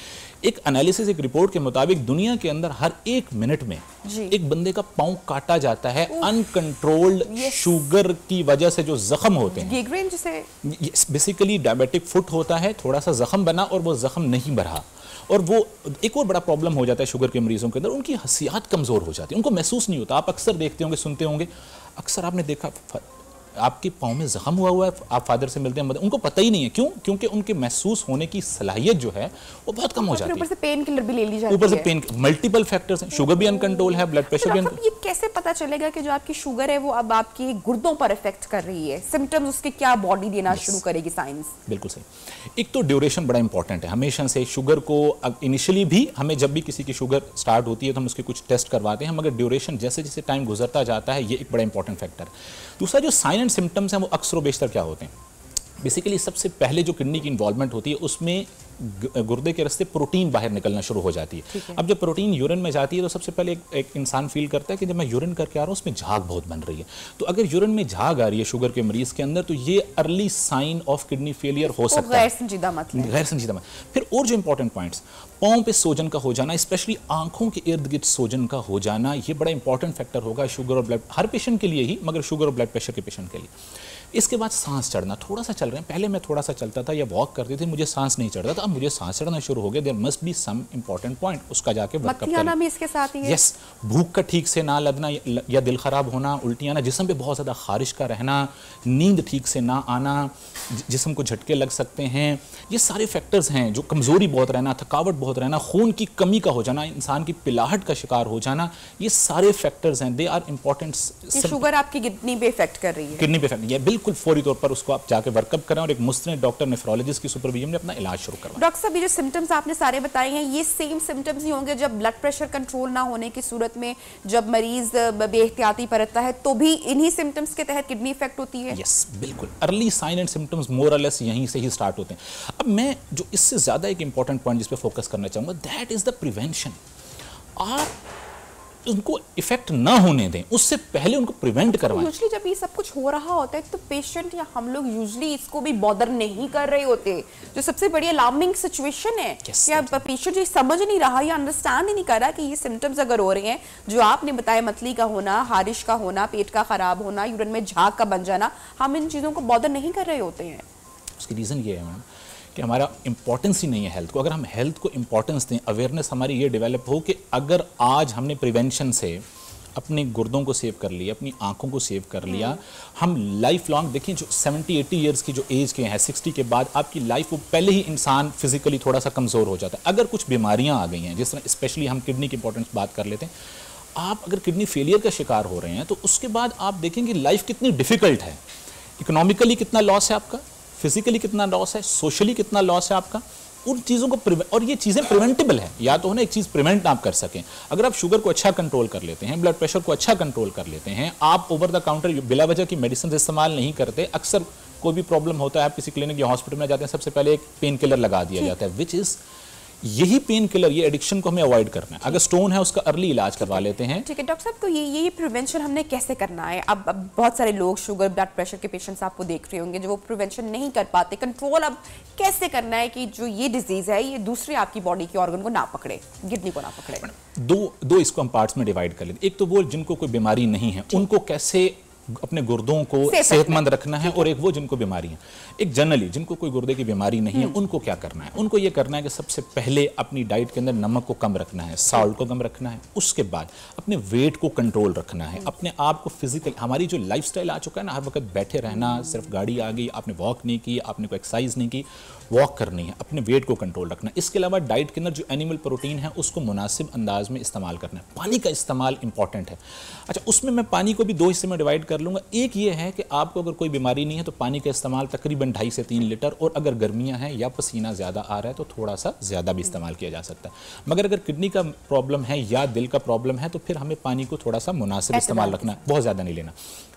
एक एनालिसिस, एक रिपोर्ट के मुताबिक दुनिया के अंदर हर 1 मिनट में एक बंदे का पांव काटा जाता है अनकंट्रोल्ड शुगर की वजह से। जो जख्म होते हैं बेसिकली डायबिटिक फुट होता है, थोड़ा सा जख्म बना और वो जख्म नहीं बढ़ा, और वो एक और बड़ा प्रॉब्लम हो जाता है शुगर के मरीजों के अंदर, उनकी हसियात कमजोर हो जाती है, उनको महसूस नहीं होता। आप अक्सर देखते होंगे, सुनते होंगे, अक्सर आपने देखा आपके पाँव में जख्म हुआ है, आप फादर से मिलते हैं, उनको पता ही नहीं है, क्यों? क्योंकि उनके महसूस होने की सलाहियत जो है वो बहुत कम हो जाती है।
ऊपर से पेन किलर भी ले ली जाती है,
ऊपर से पेन, मल्टीपल फैक्टर्स हैं, शुगर भी अनकंट्रोल है, ब्लड प्रेशर भी।
ये कैसे पता चलेगा कि जो आपकी शुगर है वो अब आपकी गुर्दों पर इफेक्ट कर रही है? सिम्टम्स उसके क्या बॉडी देना शुरू करेगी साइंस?
बिल्कुल सही। एक तो ड्यूरेशन बड़ा इंपॉर्टेंट है हमेशा से। शुगर को इनिशियली भी हमें जब भी किसी की शुगर स्टार्ट होती है तो हम उसके कुछ टेस्ट करवाते हैं, मगर ड्यूरेशन जैसे जैसे टाइम गुजरता जाता है ये एक बड़ा इंपॉर्टेंट फैक्टर है। दूसरा, जो साइन एंड सिम्टम्स हैं वो अक्सर बेशतर क्या होते हैं? बेसिकली सबसे पहले जो किडनी की इन्वॉल्वमेंट होती है उसमें गुर्दे के रास्ते प्रोटीन बाहर निकलना शुरू हो जाती है। अब जब प्रोटीन यूरिन में जाती है तो सबसे पहले एक इंसान फील करता है कि जब मैं यूरिन करके आ रहा हूँ उसमें झाग बहुत बन रही है। तो अगर यूरिन में झाग आ रही है शुगर के मरीज के अंदर तो ये early sign of kidney failure हो सकता है। गैर संजीदा मतलब। फिर और जो इंपॉर्टेंट पॉइंट्स, पाँव पे सोजन का हो जाना, स्पेशली आंखों के इर्द गिर्द सोजन का हो जाना, ये बड़ा इंपॉर्टेंट फैक्टर होगा शुगर और ब्लड, हर पेशेंट के लिए ही, मगर शुगर और ब्लड प्रेशर के पेशेंट के लिए। इसके बाद सांस चढ़ना, थोड़ा सा चल रहे हैं, पहले मैं थोड़ा सा चलता था या वॉक करती थी, मुझे सांस नहीं चढ़ता था, अब मुझे सांस चढ़ना शुरू हो गया। There must be some important point, उसका जाके वर्कअप करें।
भी इसके साथ ही है।
यस, भूख का ठीक से ना लगना या दिल खराब होना, उल्टी आना, जिस्म पे बहुत ज़्यादा खारिश का रहना, नींद ठीक से ना आना, जिस्म को झटके लग सकते हैं, ये सारे फैक्टर्स हैं। जो कमज़ोरी बहुत रहना, थकावट बहुत रहना, खून की कमी का हो जाना, इंसान की पिलाहट का शिकार हो जाना, ये सारे फैक्टर्स हैं, दे आर इंपॉर्टेंट।
शुगर आपकी किडनी पे इफेक्ट कर रही है,
किडनी पे इफेक्ट, ये बिल्कुल फौरी तौर पर उसको आप जाके वर्कअप करें और एक मुस्तनद डॉक्टर नेफ्रोलॉजिस्ट की सुपरविजन में अपना इलाज शुरू करवाएं।
डॉक्टर साहब, ये जो सिम्टम्स आपने सारे बताए हैं ये सेम सिम्टम्स ही होंगे जब ब्लड प्रेशर कंट्रोल ना होने की सूरत में, जब मरीज बेएहतियाती बरतता है तो भी इन्हीं सिम्टम्स के तहत किडनी इफेक्ट होती है?
यस, बिल्कुल। अर्ली साइन एंड सिम्टम्स मोर और लेस यहीं से ही स्टार्ट होते हैं। अब मैं जो इससे ज्यादा एक इंपॉर्टेंट पॉइंट जिस पे फोकस करना चाहूंगा, दैट इज द प्रिवेंशन। आप उनको इफेक्ट ना होने दें, उससे पहले उनको प्रिवेंट करवाएं।
यूजुअली जब ये सब कुछ हो रहा होता है तो पेशेंट या हम लोग यूजुअली इसको भी बॉदर नहीं कर रहे होते, जो सबसे बड़ी अलार्मिंग सिचुएशन है। या पेशेंट ये समझ नहीं रहा या अंडरस्टैंड ही नहीं कर रहा कि ये सिम्टम्स अगर हो रहे हैं जो आपने बताया, मतली का होना, हारिश का होना, पेट का खराब होना, यूरिन में झाग का बन जाना, हम इन चीज़ों को बॉदर नहीं कर रहे होते हैं।
उसकी रीज़न ये है मैम कि हमारा इंपॉर्टेंस ही नहीं है हेल्थ को। अगर हम हेल्थ को इंपॉर्टेंस दें, अवेयरनेस हमारी ये डेवलप हो कि अगर आज हमने प्रिवेंशन से अपने गुर्दों को सेव कर लिया, अपनी आंखों को सेव कर लिया, हम लाइफ लॉन्ग, देखिए जो 70-80 ईयर्स की जो एज के हैं, 60 के बाद आपकी लाइफ, वो पहले ही इंसान फिजिकली थोड़ा सा कमज़ोर हो जाता है। अगर कुछ बीमारियां आ गई हैं, जिस तरह स्पेशली हम किडनी की इंपॉर्टेंस बात कर लेते हैं, आप अगर किडनी फेलियर का शिकार हो रहे हैं तो उसके बाद आप देखेंगे लाइफ कितनी डिफिकल्ट है। इकोनॉमिकली कितना लॉस है आपका, फिजिकली कितना लॉस है, सोशली कितना लॉस है आपका, उन चीज़ों को और ये चीज़ें प्रिवेंटेबल है। या तो है ना, एक चीज़ प्रिवेंट आप कर सकें। अगर आप शुगर को अच्छा कंट्रोल कर लेते हैं, ब्लड प्रेशर को अच्छा कंट्रोल कर लेते हैं, आप ओवर द काउंटर बिला वजह की मेडिसिन इस्तेमाल नहीं करते। अक्सर कोई भी प्रॉब्लम होता है, आप किसी क्लिनिक या हॉस्पिटल में जाते हैं, सबसे पहले एक पेन किलर लगा दिया जाता है, विच इज़ यही पेन किलर, ये एडिक्शन को हमें अवॉइड करना है। अगर स्टोन है उसका अर्ली इलाज करवा लेते हैं।
ठीक है डॉक्टर साहब, तो ये प्रिवेंशन हमने कैसे करना है? अब बहुत सारे लोग शुगर ब्लड प्रेशर के पेशेंट्स आपको देख रहे होंगे जो वो प्रिवेंशन नहीं कर पाते, कंट्रोल अब कैसे करना है कि जो ये डिजीज है ये दूसरे आपकी बॉडी के ऑर्गन को ना पकड़े, किडनी को ना पकड़े?
दो इसको हम पार्ट्स में डिवाइड कर लेते। एक तो वो जिनको कोई बीमारी नहीं है उनको कैसे अपने गुर्दों को सेहतमंद रखना है, और एक वो जिनको बीमारी है। एक जनरली जिनको कोई गुर्दे की बीमारी नहीं है उनको क्या करना है? उनको ये करना है कि सबसे पहले अपनी डाइट के अंदर नमक को कम रखना है, साल्ट को कम रखना है। उसके बाद अपने वेट को कंट्रोल रखना है, अपने आप को फिजिकल, हमारी जो लाइफस्टाइल आ चुका है ना, हर वक्त बैठे रहना, सिर्फ गाड़ी आ गई, आपने वॉक नहीं की, आपने कोई एक्सरसाइज नहीं की, वॉक करनी है, अपने वेट को कंट्रोल रखना है। इसके अलावा डाइट के अंदर जो एनिमल प्रोटीन है उसको मुनासिब अंदाज में इस्तेमाल करना है। पानी का इस्तेमाल इंपॉर्टेंट है। अच्छा, उसमें मैं पानी को भी दो हिस्से में डिवाइड कर लूँगा। एक ये है कि आपको अगर कोई बीमारी नहीं है तो पानी का इस्तेमाल तकरीबन 2.5 से 3 लीटर, और अगर गर्मियाँ हैं या पसीना ज़्यादा आ रहा है तो थोड़ा सा ज़्यादा भी इस्तेमाल किया जा सकता है। मगर अगर किडनी का प्रॉब्लम है या दिल का प्रॉब्लम है तो फिर हमें पानी को थोड़ा सा मुनासिब इस्तेमाल रखना है, बहुत ज़्यादा नहीं लेना।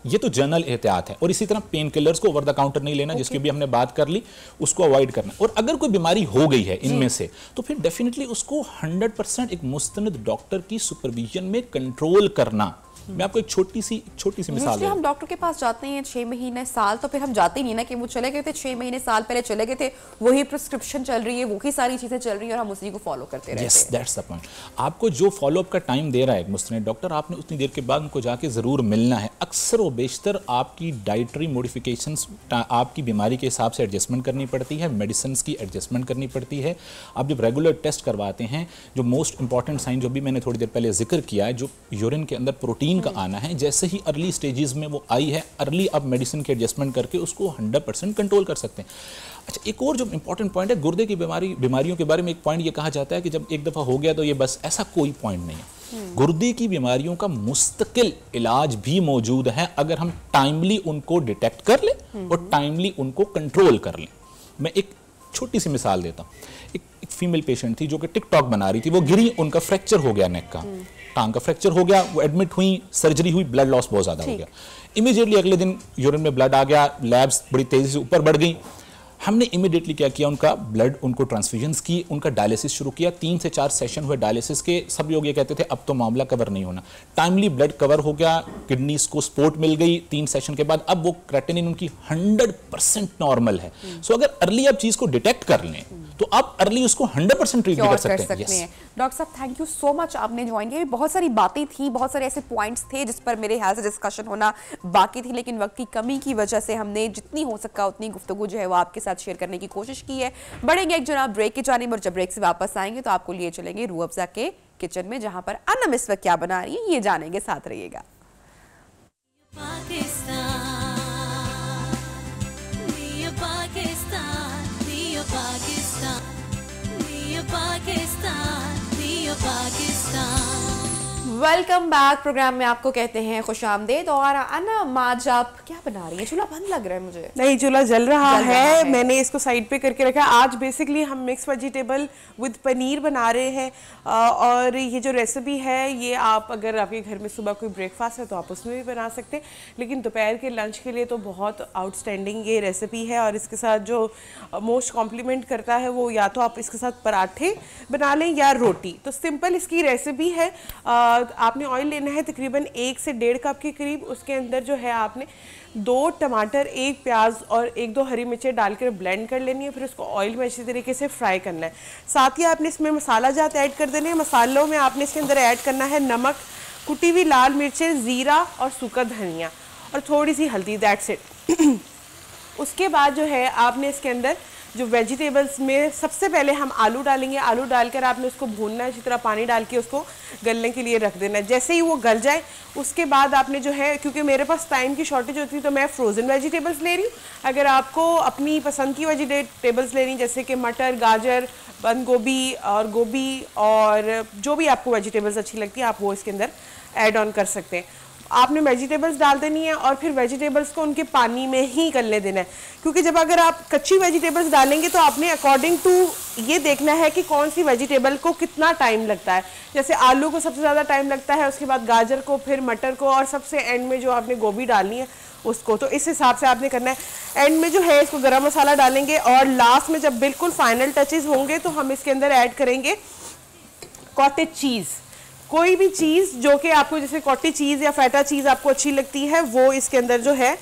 ये तो जनरल एहतियात है। और इसी तरह पेन किलर्स को ओवर द काउंटर नहीं लेना, जिसकी भी हमने बात कर ली, उसको अवॉइड करना। और अगर कोई बीमारी हो गई है इनमें से तो फिर डेफिनेटली उसको 100% एक मुस्तनद डॉक्टर की सुपरविजन में कंट्रोल करना। मैं आपको एक छोटी सी मिसाल
हम डॉक्टर के पास जाते हैं 6 महीने साल, तो फिर हम जाते ही नहीं ना कि वो चले गए थे 6 महीने साल पहले चले गए थे, वही प्रिस्क्रिप्शन चल रही है, वही सारी चीजें चल रही है और हम उसी को फॉलो करते रहते हैं।
Yes, that's the point. आपको जो फॉलोअप का टाइम दे रहा है एक मुस्तनद डॉक्टर, आपने उतनी देर के बाद उनको जाके जरूर मिलना है। अक्सर व बेशतर आपकी डाइटरी मॉडिफिकेशंस आपकी बीमारी के हिसाब से एडजस्टमेंट करनी पड़ती है, मेडिसिन की एडजस्टमेंट करनी पड़ती है। आप जब रेगुलर टेस्ट करवाते हैं, जो मोस्ट इंपॉर्टेंट साइन जो भी मैंने थोड़ी देर पहले जिक्र किया है, जो यूरिन के अंदर प्रोटीन का आना है, जैसे ही अर्ली स्टेजेस में वो आई है, अर्ली आप मेडिसिन के एडजस्टमेंट करके उसको 100% कंट्रोल कर सकते हैं। अच्छा, एक और जो इंपॉर्टेंट पॉइंट है, गुर्दे की बीमारियों के बारे में एक पॉइंट ये कहा जाता है कि जब एक दफ़ा हो गया तो ये बस, ऐसा कोई पॉइंट नहीं है। गुर्दे की बीमारियों का मुस्तकिल इलाज भी मौजूद है अगर हम टाइमली उनको डिटेक्ट कर लें और टाइमली उनको कंट्रोल कर लें। मैं एक छोटी सी मिसाल देता हूँ। एक फीमेल पेशेंट थी जो कि टिकटॉक बना रही थी, वो गिरी, उनका फ्रैक्चर हो गया नेक का, टांग का फ्रैक्चर हो गया, वो एडमिट हुई, सर्जरी हुई, ब्लड लॉस बहुत ज्यादा हो गया। इमीडिएटली अगले दिन यूरिन में ब्लड आ गया, लैब्स बड़ी तेजी से ऊपर बढ़ गई। हमने इमीडिएटली क्या किया, उनका ब्लड, उनको ट्रांसफ्यूजन्स की, उनका डायलिसिस शुरू किया। 3 से 4 सेशन हुए डायलिसिस के। सब लोग ये कहते थे अब तो मामला कवर नहीं होना। टाइमली ब्लड कवर हो गया, किडनीज को सपोर्ट मिल गई 3 सेशन के बाद। अब वो क्रेटिनिन उनकी 100% नॉर्मल है। सो अगर अर्ली आप चीज को डिटेक्ट कर लें तो आप अर्ली उसको 100% ट्रीट कर सकते हैं।
डॉक्टर साहब, थैंक यू सो मच, आपने ज्वाइन किया। बहुत सारी बातें थी, बहुत सारे ऐसे पॉइंट्स थे जिस पर मेरे ख्याल से डिस्कशन होना बाकी थी, लेकिन वक्त की कमी की वजह से हमने जितनी हो सका उतनी गुफ्तगू जो है वो आपके साथ शेयर करने की कोशिश की है। बढ़ेंगे एक जनाब ब्रेक की जानिब, और जब ब्रेक से वापस आएंगे तो आपको लिए चलेंगे रूह अफ़ज़ा के किचन में, जहां पर अनम इस वक्त क्या बना रही है ये जानेंगे। साथ रहिएगा। Welcome back. प्रोग्राम में आपको कहते हैं खुश आमदेद। और अनम, आज आप क्या बना रही है? चूल्हा बंद लग रहा है मुझे।
नहीं, चूल्हा जल रहा है। मैंने इसको साइड पे करके रखा है। आज बेसिकली हम मिक्स वेजिटेबल विद पनीर बना रहे हैं, और ये जो रेसिपी है ये आप, अगर आपके घर में सुबह कोई ब्रेकफास्ट है तो आप उसमें भी बना सकते हैं, लेकिन दोपहर के लंच के लिए तो बहुत आउटस्टैंडिंग ये रेसिपी है। और इसके साथ जो मोस्ट कॉम्प्लीमेंट करता है वो या तो आप इसके साथ पराठे बना लें या रोटी। तो सिंपल इसकी रेसिपी है। आपने ऑयल लेना है तकरीबन 1 से 1.5 कप के करीब। उसके अंदर जो है आपने 2 टमाटर, 1 प्याज और 1-2 हरी मिर्चें डालकर ब्लेंड कर लेनी है। फिर उसको ऑयल में अच्छी तरीके से फ्राई करना है। साथ ही आपने इसमें मसाला जात ऐड कर देने हैं। मसालों में आपने इसके अंदर ऐड करना है नमक, कुटी हुई लाल मिर्चें, ज़ीरा और सूखा धनिया और थोड़ी सी हल्दी। That's it. उसके बाद जो है आपने इसके अंदर जो वेजिटेबल्स में सबसे पहले हम आलू डालेंगे। आलू डालकर आपने उसको भूनना है, इसी तरह पानी डाल के उसको गलने के लिए रख देना है। जैसे ही वो गल जाए उसके बाद आपने जो है, क्योंकि मेरे पास टाइम की शॉर्टेज होती है तो मैं फ्रोज़न वेजिटेबल्स ले रही हूँ। अगर आपको अपनी पसंद की वेजिटेबल्स लेनी, जैसे कि मटर, गाजर, बंद गोभी और गोभी और जो भी आपको वेजिटेबल्स अच्छी लगती है आप वो इसके अंदर ऐड ऑन कर सकते हैं। आपने वेजिटेबल्स डाल देनी है और फिर वेजिटेबल्स को उनके पानी में ही गलने देना है, क्योंकि जब अगर आप कच्ची वेजिटेबल्स डालेंगे तो आपने अकॉर्डिंग टू ये देखना है कि कौन सी वेजिटेबल को कितना टाइम लगता है। जैसे आलू को सबसे ज़्यादा टाइम लगता है, उसके बाद गाजर को, फिर मटर को, और सबसे एंड में जो आपने गोभी डालनी है उसको। तो इस हिसाब से आपने करना है। एंड में जो है इसको गरम मसाला डालेंगे और लास्ट में जब बिल्कुल फाइनल टचेस होंगे तो हम इसके अंदर ऐड करेंगे कॉटेज चीज़। कोई भी चीज़ जो कि आपको, जैसे कॉटेज चीज़ या फेटा चीज़ आपको अच्छी लगती है, वो इसके अंदर जो है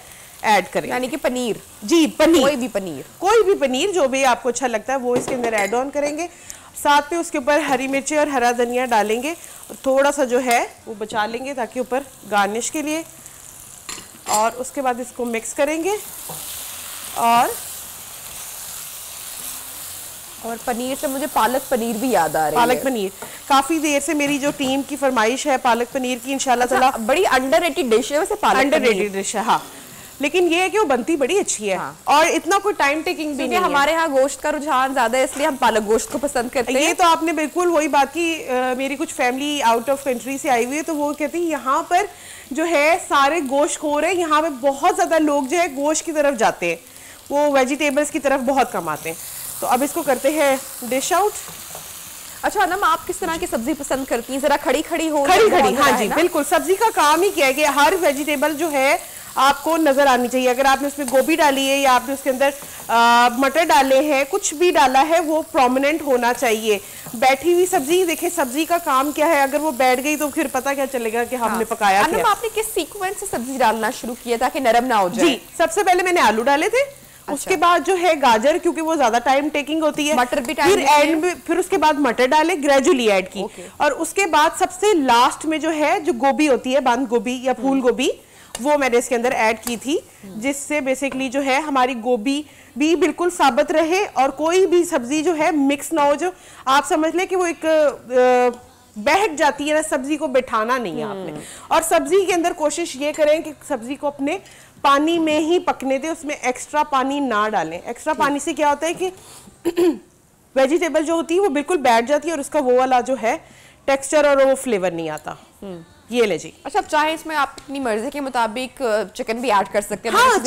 ऐड करें।
यानी कि पनीर,
जी पनीर, कोई भी पनीर जो भी आपको अच्छा लगता है वो इसके अंदर ऐड ऑन करेंगे। साथ में उसके ऊपर हरी मिर्ची और हरा धनिया डालेंगे, थोड़ा सा जो है वो बचा लेंगे ताकि ऊपर गार्निश के लिए। और उसके बाद इसको मिक्स करेंगे।
और पनीर से मुझे पालक पनीर भी याद आ रही है।
पालक पनीर काफी देर से मेरी जो टीम की फरमाइश है पालक पनीर की, इंशाल्लाह ताला।
बड़ी अंडररेटेड डिश है वैसे पालक पनीर।
अंडररेटेड डिश है, हाँ, लेकिन ये है कि वो बनती बड़ी अच्छी है। हाँ। और इतना कोई टाइम टेकिंग भी नहीं है।
हमारे यहाँ गोश्त का रुझान ज्यादा है, इसलिए हम पालक गोश्त को पसंद करते हैं।
ये तो आपने बिल्कुल वही बात की। मेरी कुछ फैमिली आउट ऑफ कंट्री से आई हुई है, तो वो कहती है यहाँ पर जो है सारे गोश्त खोर है, यहाँ पे बहुत ज्यादा लोग जो है गोश्त की तरफ जाते हैं, वो वेजिटेबल्स की तरफ बहुत कम आते हैं। तो अब इसको करते हैं डिश आउट।
अच्छा अनम, आप किस तरह की सब्जी पसंद करती हैं? जरा खड़ी खड़ी हो।
खड़ी खड़ी, हाँ जी बिल्कुल। सब्जी का काम ही क्या है कि हर वेजिटेबल जो है आपको नजर आनी चाहिए। अगर आपने उसमें गोभी डाली है या आपने उसके अंदर मटर डाले हैं, कुछ भी डाला है, वो प्रोमिनेंट होना चाहिए। बैठी हुई सब्जी, देखिए सब्जी का काम क्या है, अगर वो बैठ गई तो फिर पता क्या चलेगा कि हमने पकाया क्या।
आपने किस सीक्वेंस से सब्जी डालना शुरू किया ताकि नरम ना हो जाए?
जी, सबसे पहले मैंने आलू डाले थे। अच्छा। उसके बाद जो है गाजर, क्योंकि वो ज्यादा टाइम टेकिंग होती है,
मटर भी
फिर एंड में, फिर उसके बाद मटर डाले, ग्रेजुअली ऐड की। और उसके बाद सबसे लास्ट में जो है जो गोभी होती है, बंद गोभी या फूल गोभी, वो मैंने इसके अंदर ऐड की थी, जिससे बेसिकली जो है हमारी गोभी भी बिल्कुल साबित रहे और कोई भी सब्जी जो है मिक्स ना हो। जो आप समझ लें कि वो एक बहक जाती है ना, सब्जी को बैठाना नहीं है आपने। और सब्जी के अंदर कोशिश ये करें कि सब्जी को अपने पानी में ही पकने दें, उसमें एक्स्ट्रा पानी ना डालें। एक्स्ट्रा पानी से क्या होता है कि वेजिटेबल जो होती है वो बिल्कुल बैठ जाती है और उसका वो वाला जो है टेक्सचर और वो फ्लेवर नहीं आता। ये ले जी।
अच्छा, अब चाहे इसमें आप अपनी मर्जी के मुताबिक चिकन भी ऐड कर सकते हैं।
हाँ,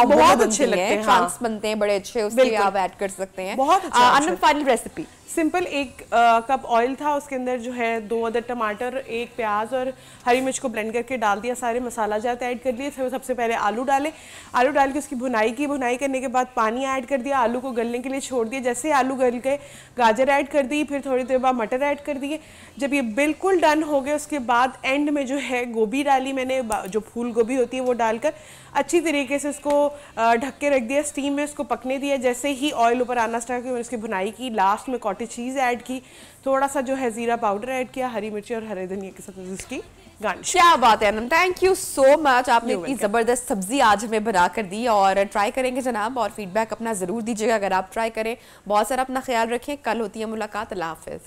बहुत अच्छे लगते हैं,
चांस बनते हैं बड़े अच्छे, उसके आप ऐड कर सकते हैं।
बहुत अच्छा।
फाइनल रेसिपी
सिंपल, एक कप ऑयल था, उसके अंदर जो है 2 अदर टमाटर, 1 प्याज और हरी मिर्च को ब्लेंड करके डाल दिया। सारे मसाला जात ऐड कर लिए। सबसे पहले आलू डाले, आलू डाल के उसकी भुनाई की। भुनाई करने के बाद पानी ऐड कर दिया, आलू को गलने के लिए छोड़ दिया। जैसे आलू गल गए, गाजर ऐड कर दी, फिर थोड़ी देर बाद मटर ऐड कर दिए। जब ये बिल्कुल डन हो गए, उसके बाद एंड में जो है गोभी डाली मैंने, जो फूल गोभी होती है वो डालकर अच्छी तरीके से उसको ढक के रख दिया, स्टीम में उसको पकने दिया। जैसे ही ऑयल ऊपर आना स्टार्ट किया, मैंने उसकी भुनाई की। लास्ट में कॉटेज चीज़ ऐड की, थोड़ा सा जो है जीरा पाउडर ऐड किया, हरी मिर्ची और हरे धनिया के साथ उसकी गार्निश।
क्या बात है Anam, thank you so much. आपने इतनी जबरदस्त सब्जी आज हमें बना कर दी और ट्राई करेंगे जनाब, और फीडबैक अपना जरूर दीजिएगा अगर आप ट्राई करें। बहुत सारा अपना ख्याल रखें, कल होती है मुलाकात। अल्लाह हाफिज।